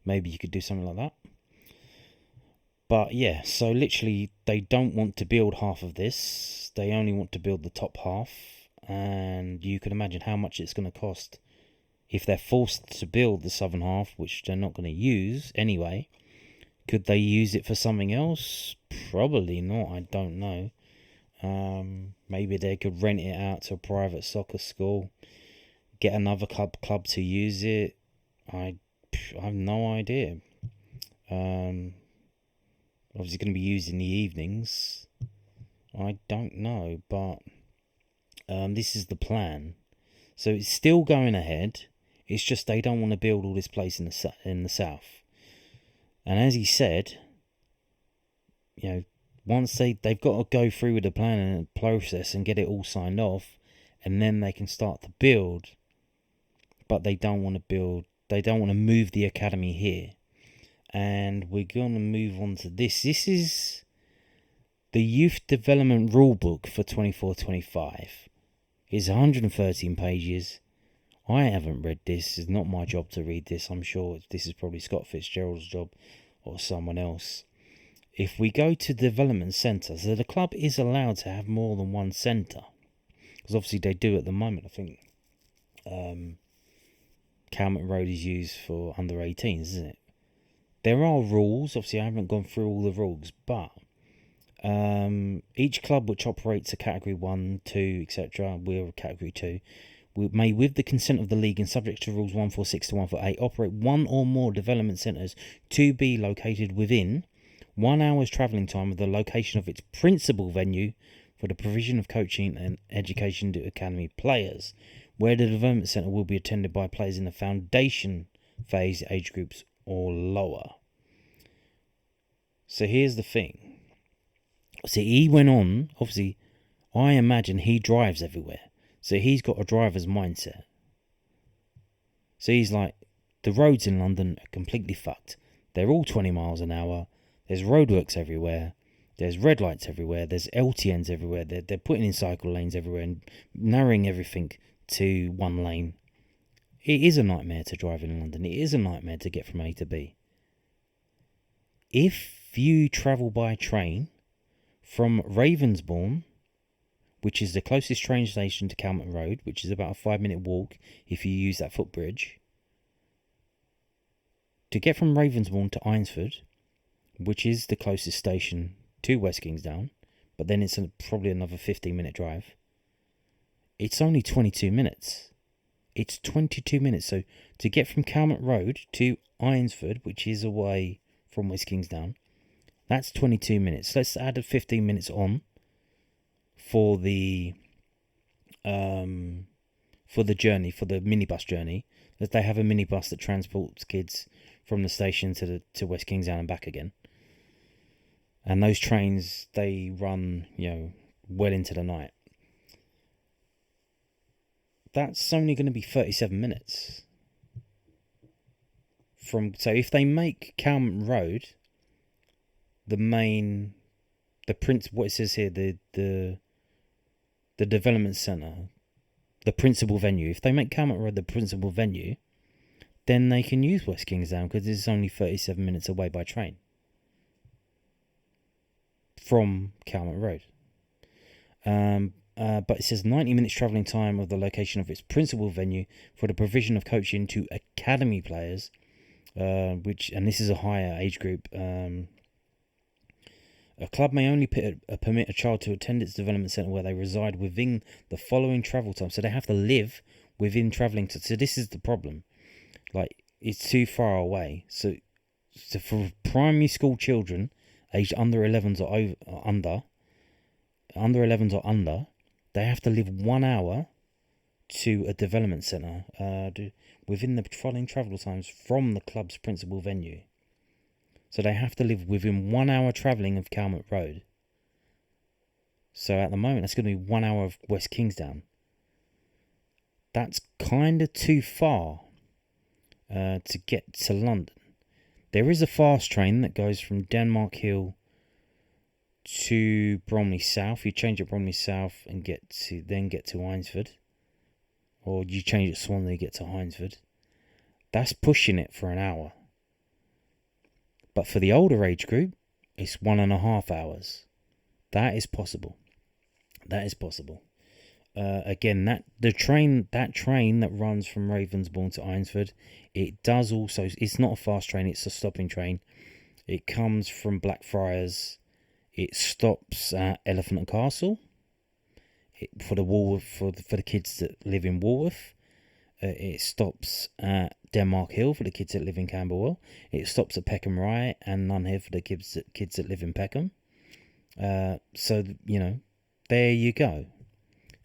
Maybe you could do something like that. But yeah, so literally they don't want to build half of this. They only want to build the top half. And you can imagine how much it's going to cost if they're forced to build the southern half, which they're not going to use anyway. Could they use it for something else? Probably not, I don't know. Maybe they could rent it out to a private soccer school, get another club to use it. I have no idea. Obviously going to be used in the evenings. I don't know, but this is the plan. So it's still going ahead. It's just they don't want to build all this place in the south. And as he said, once they've got to go through with the plan and process and get it all signed off, and then they can start to build. But they don't want to build. They don't want to move the academy here. And we're going to move on to this. This is the Youth Development Rulebook for 24-25. It's 113 pages. I haven't read this. It's not my job to read this. I'm sure this is probably Scott Fitzgerald's job or someone else. If we go to development centre, so the club is allowed to have more than one centre. Because obviously they do at the moment. I think Calmet Road is used for under 18s, isn't it? There are rules. Obviously I haven't gone through all the rules, but each club which operates a category 1, 2, etc., we're category 2, may, with the consent of the league and subject to rules 146 to 148, operate one or more development centres to be located within 1 hour's travelling time of the location of its principal venue for the provision of coaching and education to academy players, where the development centre will be attended by players in the foundation phase age groups or lower. So here's the thing. See, he went on, obviously, I imagine he drives everywhere. So he's got a driver's mindset. So he's like, the roads in London are completely fucked. They're all 20 miles an hour. There's roadworks everywhere. There's red lights everywhere. There's LTNs everywhere. They're putting in cycle lanes everywhere and narrowing everything to one lane. It is a nightmare to drive in London. It is a nightmare to get from A to B. If you travel by train from Ravensbourne, which is the closest train station to Calmet Road, which is about a 5-minute walk if you use that footbridge, to get from Ravensbourne to Eynsford, which is the closest station to West Kingsdown, but then it's probably another 15-minute drive, it's only 22 minutes. It's 22 minutes. So to get from Calmet Road to Eynsford, which is away from West Kingsdown, that's 22 minutes. Let's add 15 minutes on for the journey, for the minibus journey. That they have a minibus that transports kids from the station to West Kingsdown and back again. And those trains, they run, well into the night. That's only going to be 37 minutes. So if they make Calmet Road what it says here, the development centre, the principal venue. If they make Calmet Road the principal venue, then they can use West Kingsdown because it's only 37 minutes away by train from Calmet Road. But it says 90 minutes travelling time of the location of its principal venue for the provision of coaching to academy players, and this is a higher age group. A club may only permit a child to attend its development centre where they reside within the following travel time. So they have to live within travelling time. So this is the problem. Like, it's too far away. So for primary school children aged under 11s or under 11s or under, they have to live 1 hour to a development centre within the following travel times from the club's principal venue. So they have to live within 1 hour travelling of Calmet Road. So at the moment, that's going to be 1 hour of West Kingsdown. That's kind of too far to get to London. There is a fast train that goes from Denmark Hill to Bromley South. You change at Bromley South and get to Eynsford. Or you change at Swanley and get to Eynsford. That's pushing it for an hour. But for the older age group, it's 1.5 hours. That is possible. Again, that train that runs from Ravensbourne to Eynsford, it's not a fast train, it's a stopping train. It comes from Blackfriars. It stops at Elephant and Castle for the kids that live in Walworth. It stops at Denmark Hill for the kids that live in Camberwell. It stops at Peckham Rye and Nunhead for the kids that live in Peckham. So there you go.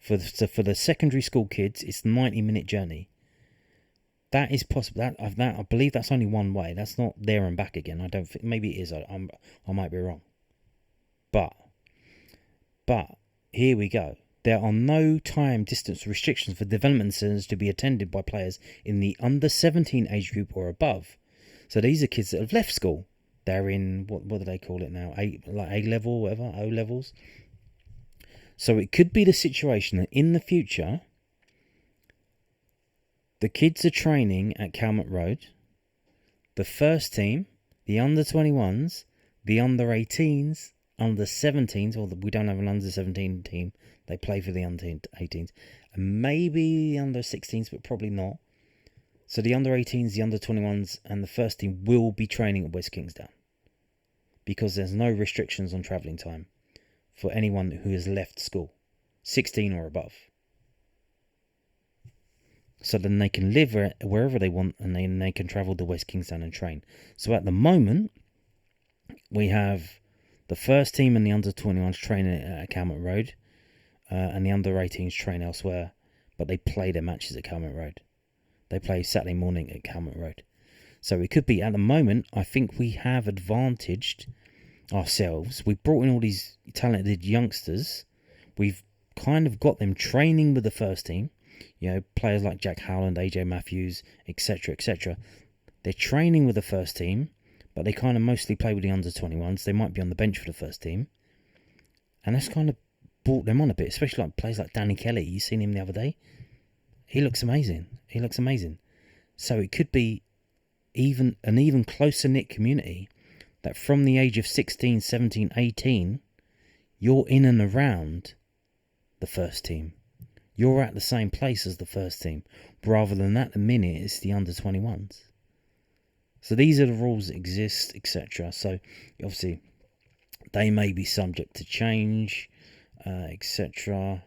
For the secondary school kids, it's a 90-minute journey. That is possible. I believe that's only one way. That's not there and back again. I don't think. Maybe it is. I might be wrong. But here we go. There are no time distance restrictions for development centres to be attended by players in the under 17 age group or above. So these are kids that have left school. They're in, what do they call it now? A level, whatever, O levels. So it could be the situation that in the future, the kids are training at Calmont Road. The first team, the under 21s, the under 18s, under 17s, or we don't have an under 17 team. They play for the under 18s. And maybe the under 16s, but probably not. So the under 18s, the under 21s, and the first team will be training at West Kingsdown. Because there's no restrictions on travelling time for anyone who has left school, 16 or above. So then they can live wherever they want, and then they can travel to West Kingsdown and train. So at the moment, we have the first team and the under 21s training at Calmont Road, and the under 18s train elsewhere, but they play their matches at Calmont Road. They play Saturday morning at Calmont Road. So it could be, at the moment, I think we have advantaged ourselves. We've brought in all these talented youngsters. We've kind of got them training with the first team. You know, players like Jack Howland, AJ Matthews, etc., etc. They're training with the first team, but they kind of mostly play with the under 21s. They might be on the bench for the first team. And that's kind of brought them on a bit, especially like players like Danny Kelly. You seen him the other day? He looks amazing. So it could be an even closer knit community that from the age of 16, 17, 18, you're in and around the first team. You're at the same place as the first team. Rather than at the minute, it's the under 21s. So these are the rules that exist, etc. So obviously, they may be subject to change, etc.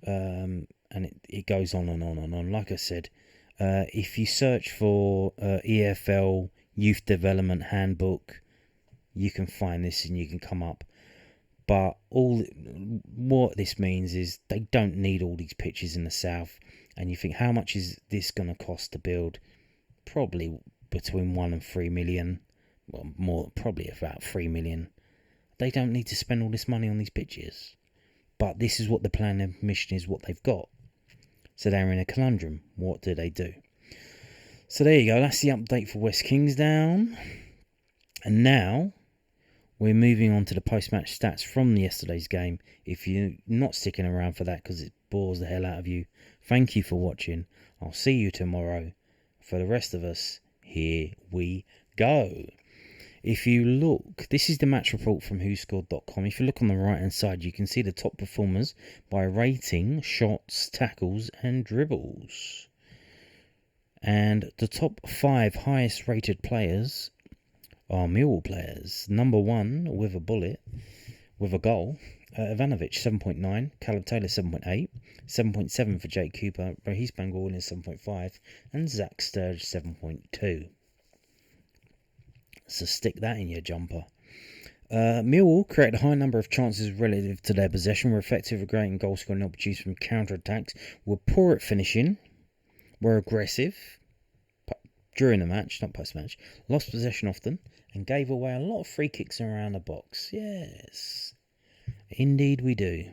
And it goes on and on and on. Like I said, if you search for EFL Youth Development Handbook, you can find this and you can come up. But what this means is they don't need all these pitches in the south. And you think, how much is this going to cost to build? Probably between 1 and 3 million. Well, more, probably about 3 million. They don't need to spend all this money on these pitches. But this is what the plan of mission is, what they've got. So they're in a conundrum. What do they do? So there you go. That's the update for West Kingsdown. And now we're moving on to the post-match stats from yesterday's game. If you're not sticking around for that because it bores the hell out of you, thank you for watching. I'll see you tomorrow. For the rest of us, here we go. If you look, this is the match report from whoscored.com. If you look on the right hand side, you can see the top performers by rating, shots, tackles and dribbles. And the top 5 highest rated players are Millwall players. Number 1 with a bullet, with a goal, Ivanovic 7.9, Callum Taylor 7.8, 7.7 for Jake Cooper, Rahis Bangor is 7.5, and Zach Sturge 7.2. So stick that in your jumper. Millwall created a high number of chances relative to their possession, were effective at creating goal scoring opportunities from counter-attacks, were poor at finishing, were aggressive during the match, not post-match, lost possession often, and gave away a lot of free kicks around the box. Yes, indeed we do.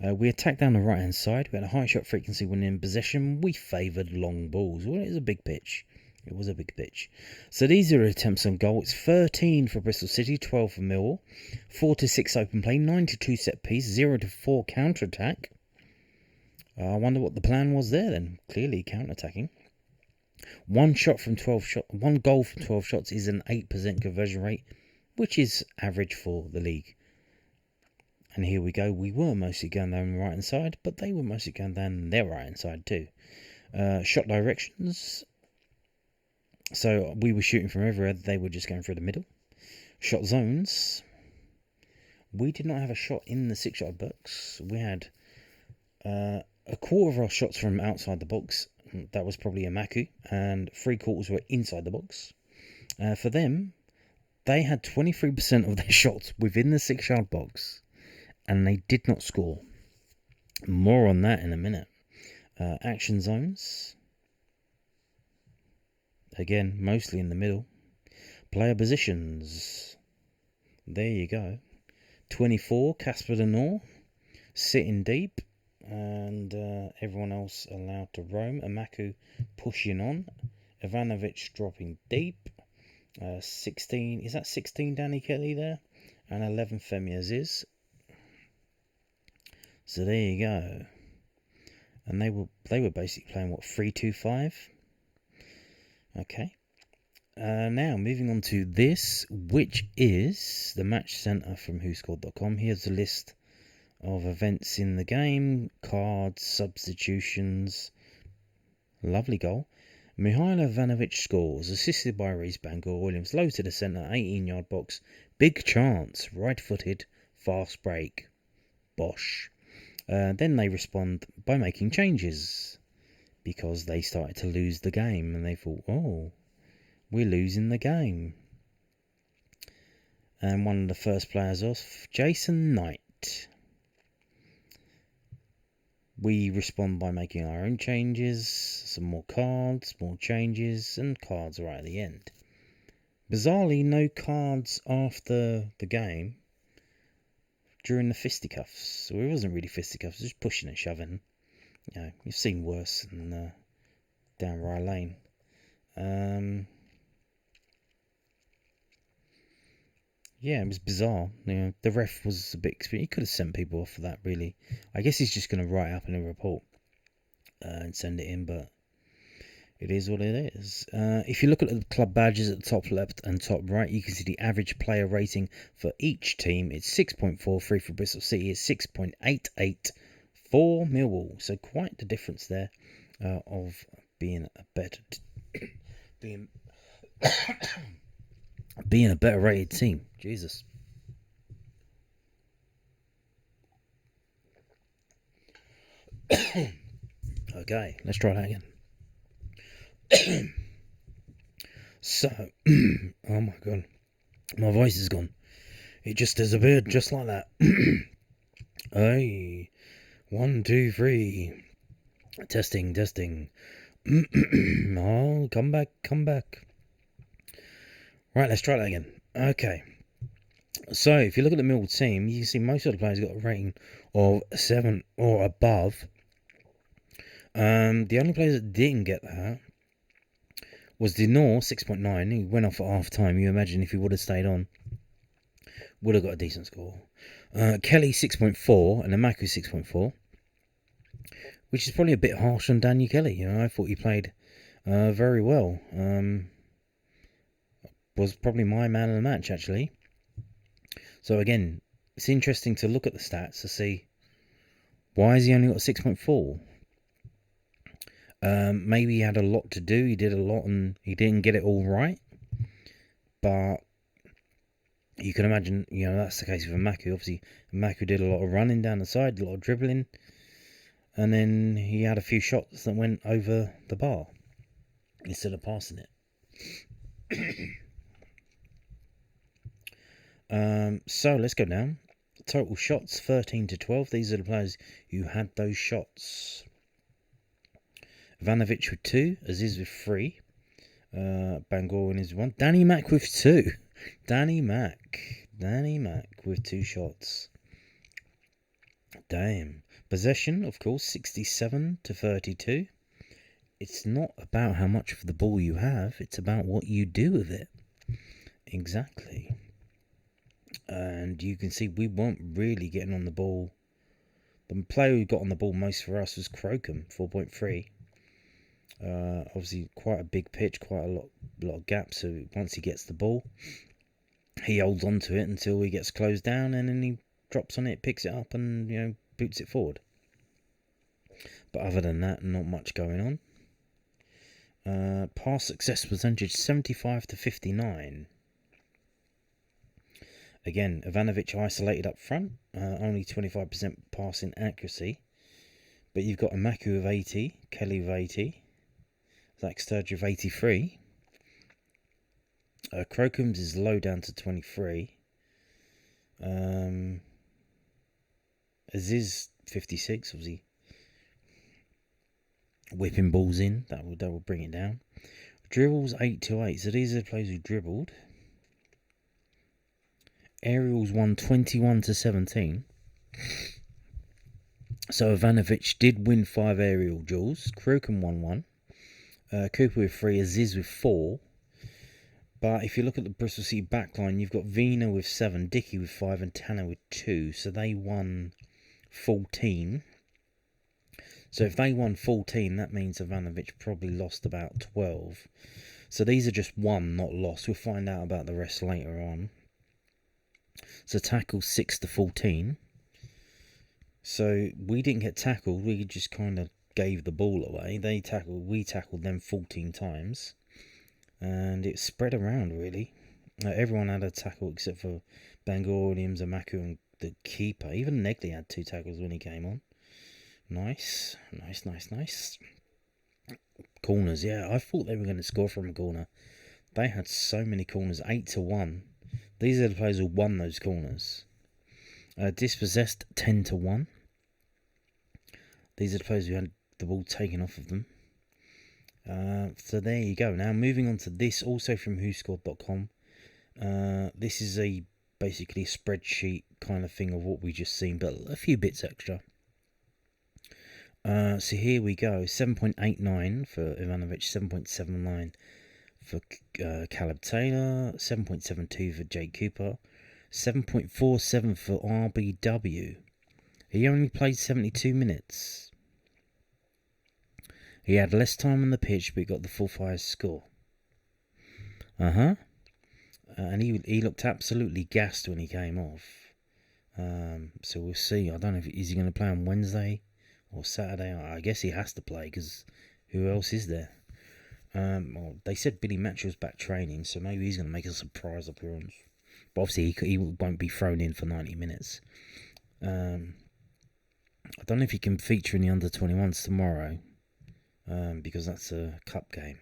We attacked down the right-hand side. We had a high shot frequency when in possession. We favoured long balls. Well, it was a big pitch. So these are attempts on goal. It's 13 for Bristol City, 12 for Millwall, 4-6 open play, 9-2 set piece, 0-4 counter-attack. I wonder what the plan was there then. Clearly counter-attacking. One goal from 12 shots is an 8% conversion rate, which is average for the league. And here we go. We were mostly going down the right-hand side, but they were mostly going down their right-hand side too. Shot directions. So we were shooting from everywhere. They were just going through the middle. Shot zones. We did not have a shot in the 6-yard box. We had a quarter of our shots from outside the box. That was probably a Maku. And 3/4 were inside the box. For them, they had 23% of their shots within the 6-yard box. And they did not score. More on that in a minute. Action zones. Again, mostly in the middle. Player positions. There you go. 24, Casper de Noor. Sitting deep. and everyone else allowed to roam. Amaku pushing on. Ivanovic dropping deep. 16, is that 16 Danny Kelly there? And 11 Femi Aziz. So there you go. And they were basically playing what, 3-2-5? Okay. Now moving on to this, which is the match centre from WhoScored.com. Here's a list of events in the game, cards, substitutions. Lovely goal. Mihailo Ivanovic scores, assisted by Reece Bangor Williams. Low to the centre, 18-yard box. Big chance, right-footed, fast break. Bosh. Then they respond by making changes because they started to lose the game and they thought, oh, we're losing the game. And one of the first players off, Jason Knight. We respond by making our own changes, some more cards, more changes, and cards right at the end. Bizarrely, no cards after the game during the fisticuffs. So it wasn't really fisticuffs, just pushing and shoving. You know, you've seen worse than down Rye Lane. Yeah, it was bizarre. You know, the ref was a bit experienced. He could have sent people off for that, really. I guess he's just going to write up in a report and send it in, but it is what it is. If you look at the club badges at the top left and top right, you can see the average player rating for each team. It's 6.43 for Bristol City. It's 6.88 for Millwall. So quite the difference there of being a better being a better rated team. Jesus. Okay, let's try that again. So, oh my god, my voice is gone. It just disappeared just like that. Hey, 1, 2, 3. Testing. Oh, come back. Right, let's try that again. Okay. So, if you look at the Millwall team, you can see most of the players got a rating of 7 or above. The only players that didn't get that was Dinor, 6.9. He went off at half time. You imagine if he would have stayed on, would have got a decent score. Kelly, 6.4, and Amaku, 6.4. Which is probably a bit harsh on Daniel Kelly. You know, I thought he played very well. Was probably my man of the match, actually. So again, it's interesting to look at the stats to see why has he only got a 6.4. Maybe he had a lot to do. He did a lot and he didn't get it all right. But you can imagine, you know, that's the case with Amaku. Obviously, Amaku did a lot of running down the side, a lot of dribbling. And then he had a few shots that went over the bar instead of passing it. So let's go down. Total shots 13 to 12. These are the players who had those shots. Ivanovic with 2, Aziz with 3, Bangor is 1, Danny Mack with 2. Danny Mack with 2 shots. Damn. Possession, of course, 67 to 32. It's not about how much of the ball you have, it's about what you do with it. Exactly. And you can see we weren't really getting on the ball. The player who got on the ball most for us was Crocombe, 4.3. Obviously quite a big pitch, quite a lot of gaps, so once he gets the ball, he holds on to it until he gets closed down, and then he drops on it, picks it up, and, you know, boots it forward. But other than that, not much going on. Pass success percentage 75 to 59. Again, Ivanovic isolated up front, only 25% passing accuracy. But you've got Amaku of 80, Kelly of 80, Zach Sturge of 83. Crocombe's is low down to 23. Aziz 56, obviously whipping balls in. That will bring it down. Dribbles 8 to 8. So these are the players who dribbled. Aerials won 21 to 17. So Ivanovic did win 5 aerial duels. Kroken won 1. Cooper with 3. Aziz with 4. But if you look at the Bristol City backline, you've got Vina with 7, Dickey with 5, and Tanner with 2. So they won 14. So if they won 14, that means Ivanovic probably lost about 12. So these are just won, not lost. We'll find out about the rest later on. So tackle 6 to 14. So we didn't get tackled. We just kind of gave the ball away. We tackled them 14 times. And it spread around, really. Everyone had a tackle except for Bangor, Williams, Amaku, and the keeper. Even Negley had 2 tackles when he came on. Nice. Corners, yeah. I thought they were going to score from a corner. They had so many corners, 8 to 1. These are the players who won those corners. Dispossessed, 10 to 1. These are the players who had the ball taken off of them. So there you go. Now moving on to this, also from whoscored.com. This is basically a spreadsheet kind of thing of what we just seen, but a few bits extra. So here we go. 7.89 for Ivanovic, 7.79 for Caleb Taylor, 7.72 for Jake Cooper, 7.47 for RBW. He only played 72 minutes. He had less time on the pitch, but he got the full fire score. And he looked absolutely gassed when he came off. So we'll see. I don't know if is he going to play on Wednesday or Saturday. I guess he has to play because who else is there? Well, they said Billy Mitchell's back training, so maybe he's going to make a surprise appearance. But obviously he won't be thrown in for 90 minutes. I don't know if he can feature in the under-21s tomorrow, because that's a cup game.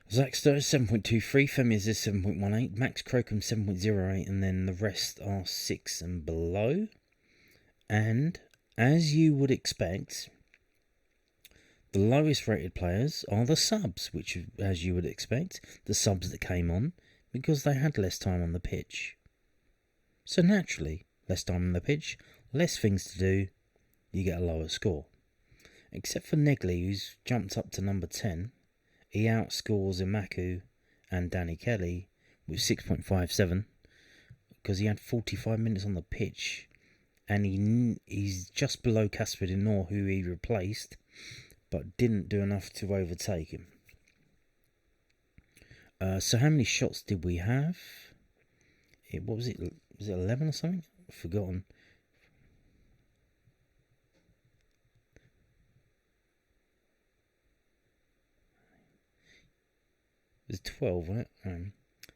Zach Sturz 7.23, Femi Aziz 7.18, Max Crocombe 7.08, and then the rest are 6 and below. And as you would expect, the lowest rated players are the subs, which, as you would expect, the subs that came on because they had less time on the pitch. So naturally, less time on the pitch, less things to do, you get a lower score. Except for Negley, who's jumped up to number 10. He outscores Imaku and Danny Kelly with 6.57 because he had 45 minutes on the pitch, and he's just below Casper De Nor, who he replaced, but didn't do enough to overtake him. So how many shots did we have? What was it? Was it 11 or something? I've forgotten. It was 12, wasn't it?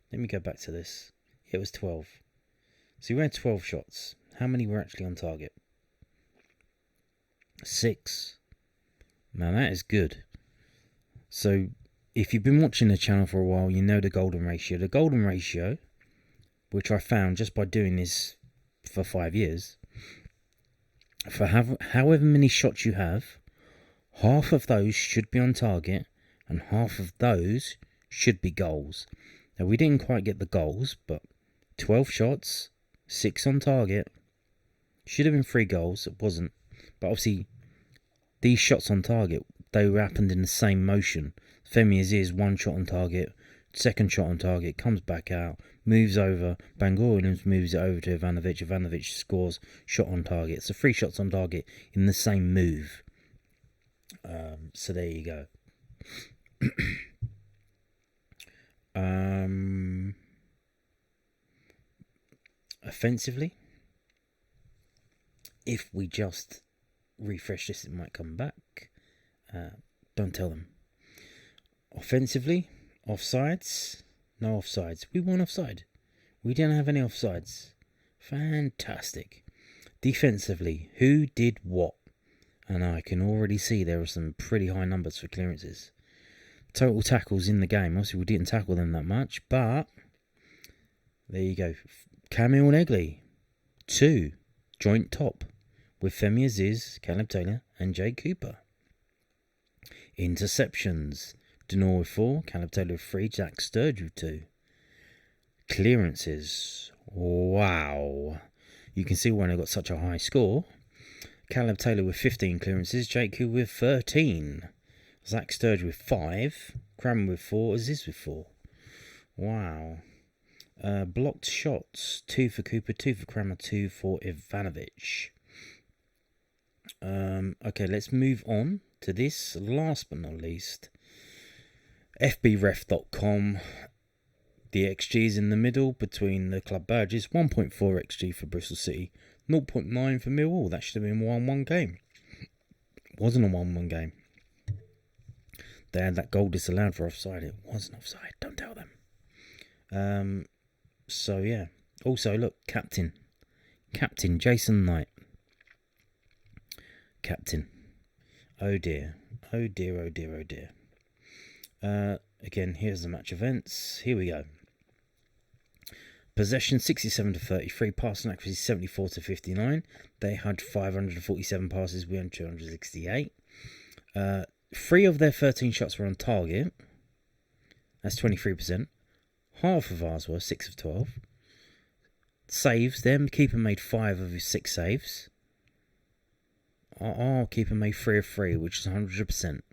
Let me go back to this. It was 12. So we had 12 shots. How many were actually on target? 6. Now that is good. So if you've been watching the channel for a while, you know the golden ratio. The golden ratio, which I found just by doing this for 5 years, for however many shots you have, half of those should be on target and half of those should be goals. Now we didn't quite get the goals, but 12 shots, 6 on target. Should have been 3 goals, it wasn't. But obviously, these shots on target, they happened in the same motion. Femi Aziz, 1 shot on target, 2nd shot on target, comes back out, moves over, Bangor Williams moves it over to Ivanovic, Ivanovic scores, shot on target. So 3 shots on target in the same move. So there you go. Offensively, if we just refresh this, it might come back. Don't tell them. Offensively, offsides, no offsides. We weren't offside. We didn't have any offsides. Fantastic. Defensively, who did what? And I can already see there are some pretty high numbers for clearances. Total tackles in the game. Obviously, we didn't tackle them that much, but there you go. Camille Negley, 2, joint top with Femi Aziz, Caleb Taylor, and Jake Cooper. Interceptions, Denor with 4, Caleb Taylor with 3, Jack Sturge with 2. Clearances, wow. You can see when I got such a high score. Callum Taylor with 15 clearances. Jake Hill with 13. Zach Sturge with 5. Cram with 4. Aziz with 4. Wow. Blocked shots. 2 for Cooper, 2 for Crammer, 2 for Ivanovic. Okay, let's move on to this. Last but not least, FBref.com. The XG is in the middle between the club badges. 1.4 XG for Bristol City. 0.9 for Millwall. That should have been a 1-1 game. It wasn't a 1-1 game. They had that goal disallowed for offside. It wasn't offside. Don't tell them. So, yeah. Also, look, Captain Jason Knight. Captain. Oh, dear. Oh, dear, oh, dear, oh, dear. Again, here's the match events. Here we go. Possession 67 to 33, passing accuracy 74 to 59. They had 547 passes, we had 268. 3 of their 13 shots were on target. That's 23%. Half of ours were 6 of 12. Saves, their keeper made 5 of his 6 saves. Our keeper made 3 of 3, which is 100%.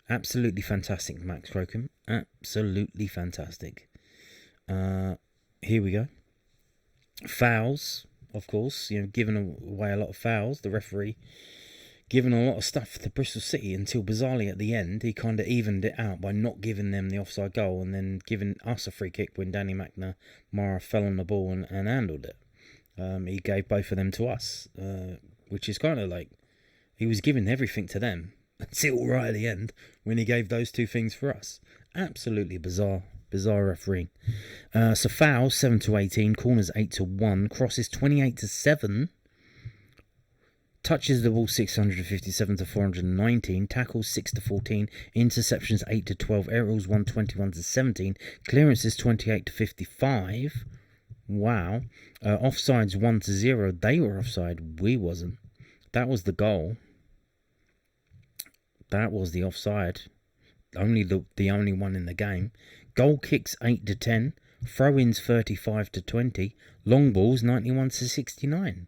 Absolutely fantastic, Max Crocombe. Absolutely fantastic. Here we go. Fouls, of course. Giving away a lot of fouls. The referee giving a lot of stuff to Bristol City until bizarrely at the end he kind of evened it out by not giving them the offside goal and then giving us a free kick when Danny McNamara fell on the ball and handled it. He gave both of them to us, which is kind of like he was giving everything to them until right at the end when he gave those 2 things for us. Absolutely bizarre refereeing. So fouls 7 to 18, corners 8 to 1, crosses 28 to 7, touches the ball 657 to 419, tackles 6 to 14, interceptions 8 to 12, aerials 121 to 17, clearances 28 to 55. Wow. Offsides 1 to 0. They were offside. We wasn't. That was the goal. That was the offside. Only the only one in the game. Goal kicks 8 to 10. Throw-ins 35 to 20. Long balls 91 to 69.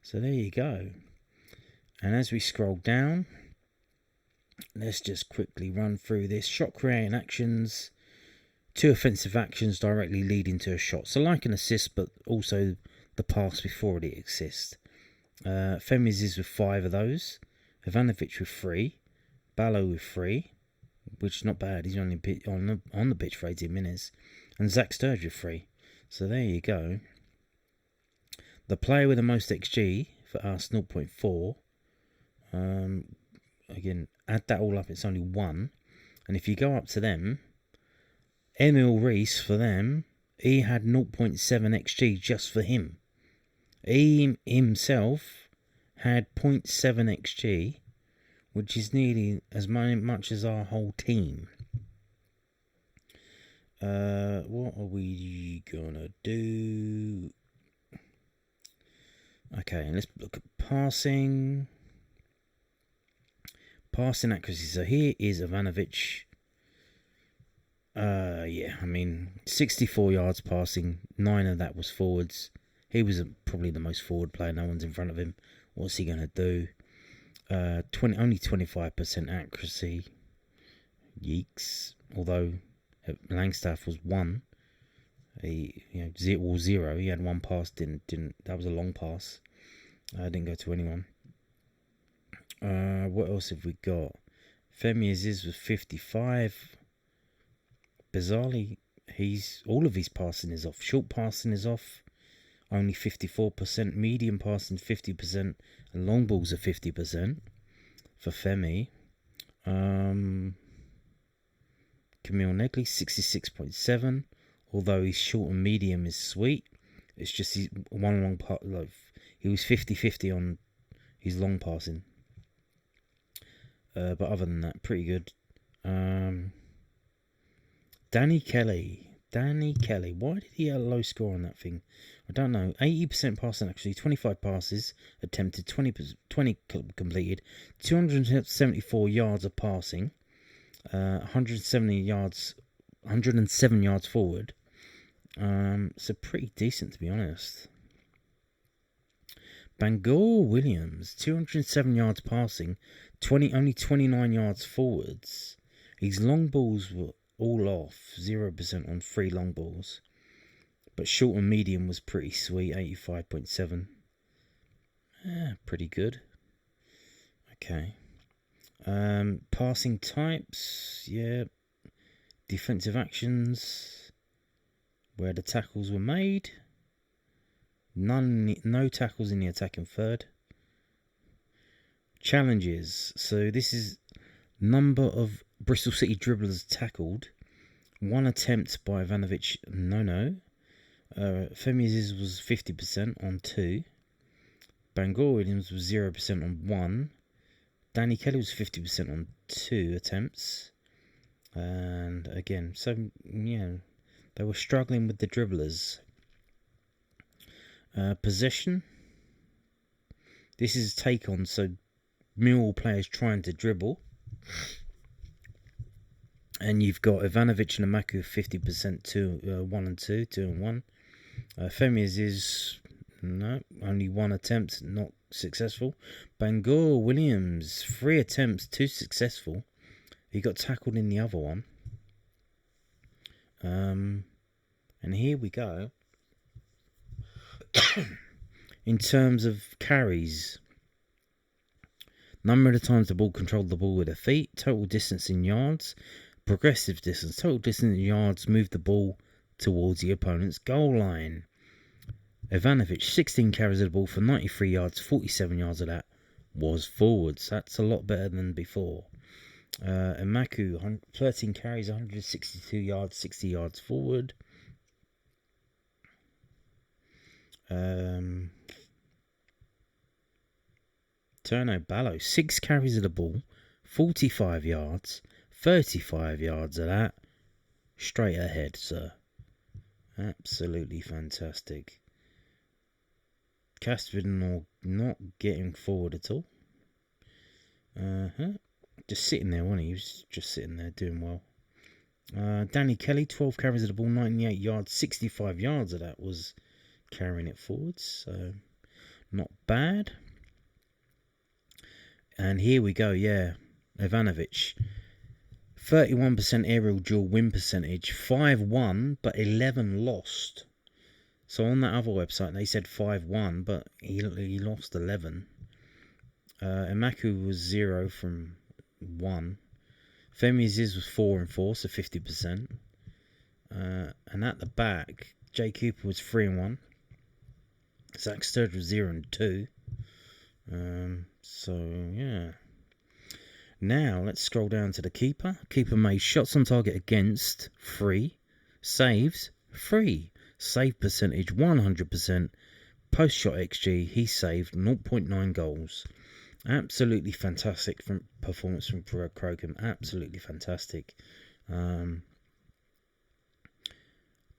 So there you go. And as we scroll down, let's just quickly run through this. Shot creating actions. 2 offensive actions directly leading to a shot. So like an assist, but also the pass before it exists. Femi's is with 5 of those. Ivanovic with 3. Ballo with 3. Which is not bad. He's only on the pitch for 18 minutes. And Zach Sturge with 3. So there you go. The player with the most XG for us, 0.4. Again, add that all up, it's only 1. And if you go up to them, Emil Rees for them, he had 0.7 XG just for him. He himself had 0.7 XG, which is nearly as much as our whole team. What are we gonna do? Okay, let's look at passing. Passing accuracy. So here is Ivanovic. 64 yards passing. 9 of that was forwards. He was probably the most forward player. No one's in front of him. What's he gonna do? Only 25% accuracy. Yeeks. Although Langstaff was 1. He 0. He had 1 pass. Didn't. That was a long pass. Didn't go to anyone. What else have we got? Femi's is with 55. Bizarrely, all of his passing is off. Short passing is off. Only 54%. Medium passing 50%. And long balls are 50% for Femi. Camille Negley 66.7. Although his short and medium is sweet. It's just his one long part. Like he was 50-50 on his long passing. But other than that, pretty good. Danny Kelly. Why did he have a low score on that thing? I don't know. 80% passing actually. 25 passes attempted. 20 completed. 274 yards of passing. 107 yards forward. So pretty decent, to be honest. Bangor Williams, 207 yards passing, only 29 yards forwards. His long balls were all off, 0% on 3 long balls. But short and medium was pretty sweet, 85.7. Pretty good. Okay. Passing types, yeah. Defensive actions, where the tackles were made. No tackles in the attacking third. Challenges. So this is number of Bristol City dribblers tackled. 1 attempt by Ivanovic. No. Femi's was 50% on 2. Bangor Williams was 0% on 1. Danny Kelly was 50% on 2 attempts. And again, so yeah, they were struggling with the dribblers. Possession. This is take on, so Millwall players trying to dribble. And you've got Ivanovic and Amaku 50% 1 and 2, 2 and 1. Femi's is only 1 attempt, not successful. Bangor Williams, 3 attempts, 2 successful. He got tackled in the other one. And here we go. In terms of carries, number of the times the ball controlled the ball with their feet, total distance in yards, progressive distance, total distance in yards, moved the ball towards the opponent's goal line. Ivanovic, 16 carries of the ball for 93 yards, 47 yards of that was forwards. That's a lot better than before. Amaku, 13 carries, 162 yards, 60 yards forward. Turno Ballo, 6 carries of the ball, 45 yards, 35 yards of that. Straight ahead, sir. Absolutely fantastic. Castvin not getting forward at all. Just sitting there, wasn't he? He was just sitting there doing well. Danny Kelly, 12 carries of the ball, 98 yards, 65 yards of that was carrying it forwards. So, not bad. And here we go, yeah. Ivanovic, 31% aerial duel win percentage, 5-1, but 11 lost. So on that other website, they said 5-1, but he lost 11. Amaku was 0 from 1. Femi's was 4 and 4, so 50%. And at the back, Jay Cooper was 3 and 1. Zach Sturridge was 0 and 2. So yeah. Now let's scroll down to the keeper. Keeper made shots on target against 3, saves 3, save percentage 100%, post shot XG he saved 0.9 goals. Absolutely fantastic performance from Crocombe. Absolutely fantastic.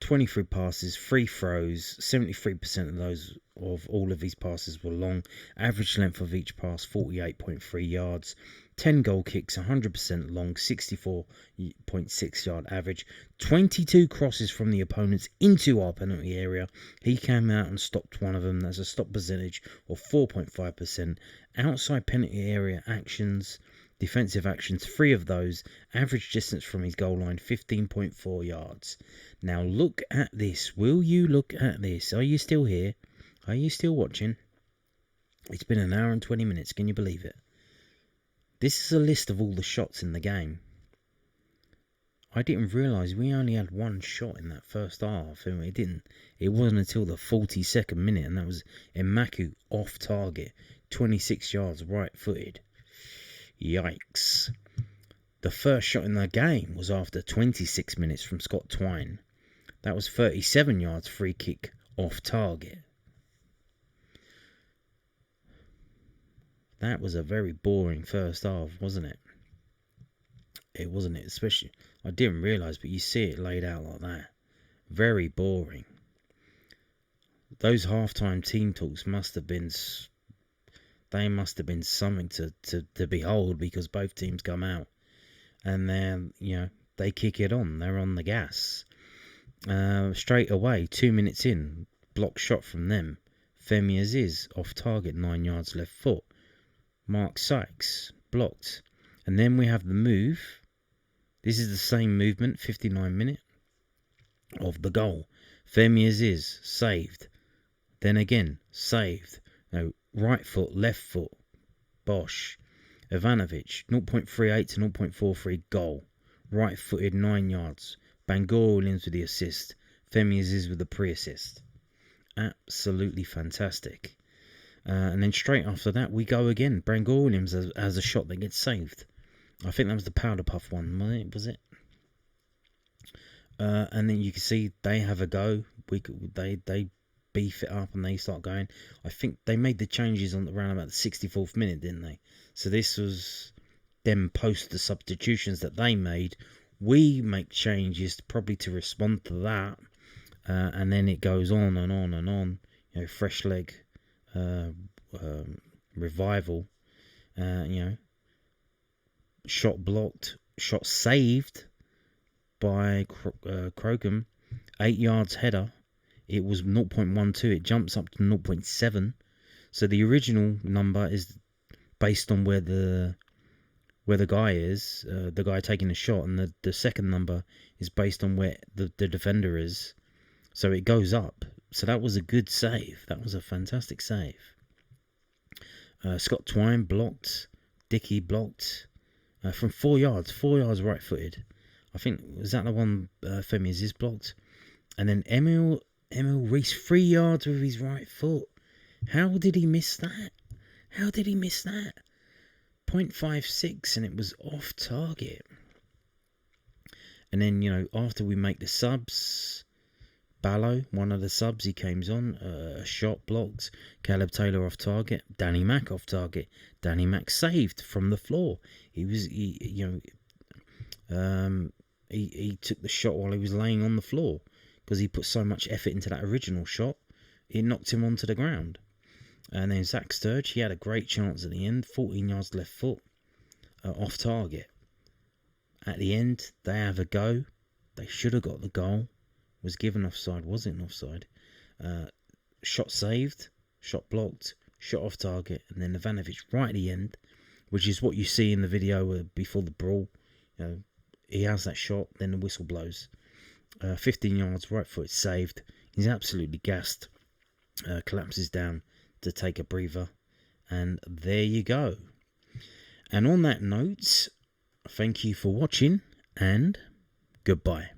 23 passes, 3 throws, 73% of those of all of these passes were long. Average length of each pass 48.3 yards. 10 goal kicks, 100% long, 64.6 yard average. 22 crosses from the opponents into our penalty area. He came out and stopped one of them. That's a stop percentage of 4.5%. Outside penalty area actions, defensive actions, 3 of those. Average distance from his goal line, 15.4 yards. Now look at this. Will you look at this? Are you still here? Are you still watching? It's been an hour and 20 minutes. Can you believe it? This is a list of all the shots in the game. I didn't realise we only had 1 shot in that first half. It wasn't until the 42nd minute, and that was Imaku off target, 26 yards right footed. Yikes. The first shot in the game was after 26 minutes from Scott Twine. That was 37 yards free kick off target. That was a very boring first half, wasn't it? It wasn't it, especially, I didn't realise, but you see it laid out like that. Very boring. Those halftime team talks must have been something to behold, because both teams come out and then, they kick it on. They're on the gas. Straight away, 2 minutes in, block shot from them. Femi Aziz off target, 9 yards left foot. Mark Sykes blocked. And then we have the move. This is the same movement, 59 minute of the goal. Femi Aziz saved. Then again, saved. No, right foot, left foot. Bosh. Ivanovic, 0.38 to 0.43 goal. Right footed, 9 yards. Bangor Williams with the assist. Femi Aziz with the pre-assist. Absolutely fantastic. And then straight after that, we go again. Bangor Williams has a shot that gets saved. I think that was the powder puff one, was it? And then you can see they have a go. They beef it up and they start going. I think they made the changes on around about the 64th minute, didn't they? So this was them post the substitutions that they made. We make changes probably to respond to that, and then it goes on and on and on. You know, fresh leg, revival. You know, shot blocked, shot saved by Crocombe, 8 yards header. It was 0.12. It jumps up to 0.7. So the original number is based on where the guy is, the guy taking the shot, and the second number is based on where the defender is. So it goes up. So that was a good save. That was a fantastic save. Scott Twine blocked. Dickey blocked from 4 yards. 4 yards right-footed. I think, was that the one Femi Aziz blocked? And then Emil Reese, 3 yards with his right foot. How did he miss that? 0.56, and it was off target. And then, you know, after we make the subs, Ballo, one of the subs, he came on, a shot blocked. Caleb Taylor off target. Danny Mack off target. Danny Mack saved from the floor. He took the shot while he was laying on the floor because he put so much effort into that original shot. It knocked him onto the ground. And then Zach Sturge, he had a great chance at the end. 14 yards left foot, off target. At the end, they have a go. They should have got the goal. Was given offside, wasn't offside. Shot saved, shot blocked, shot off target, and then Ivanovic right at the end, which is what you see in the video before the brawl. You know, he has that shot, then the whistle blows. 15 yards, right foot saved. He's absolutely gassed. Collapses down to take a breather, and there you go. And on that note, thank you for watching, and goodbye.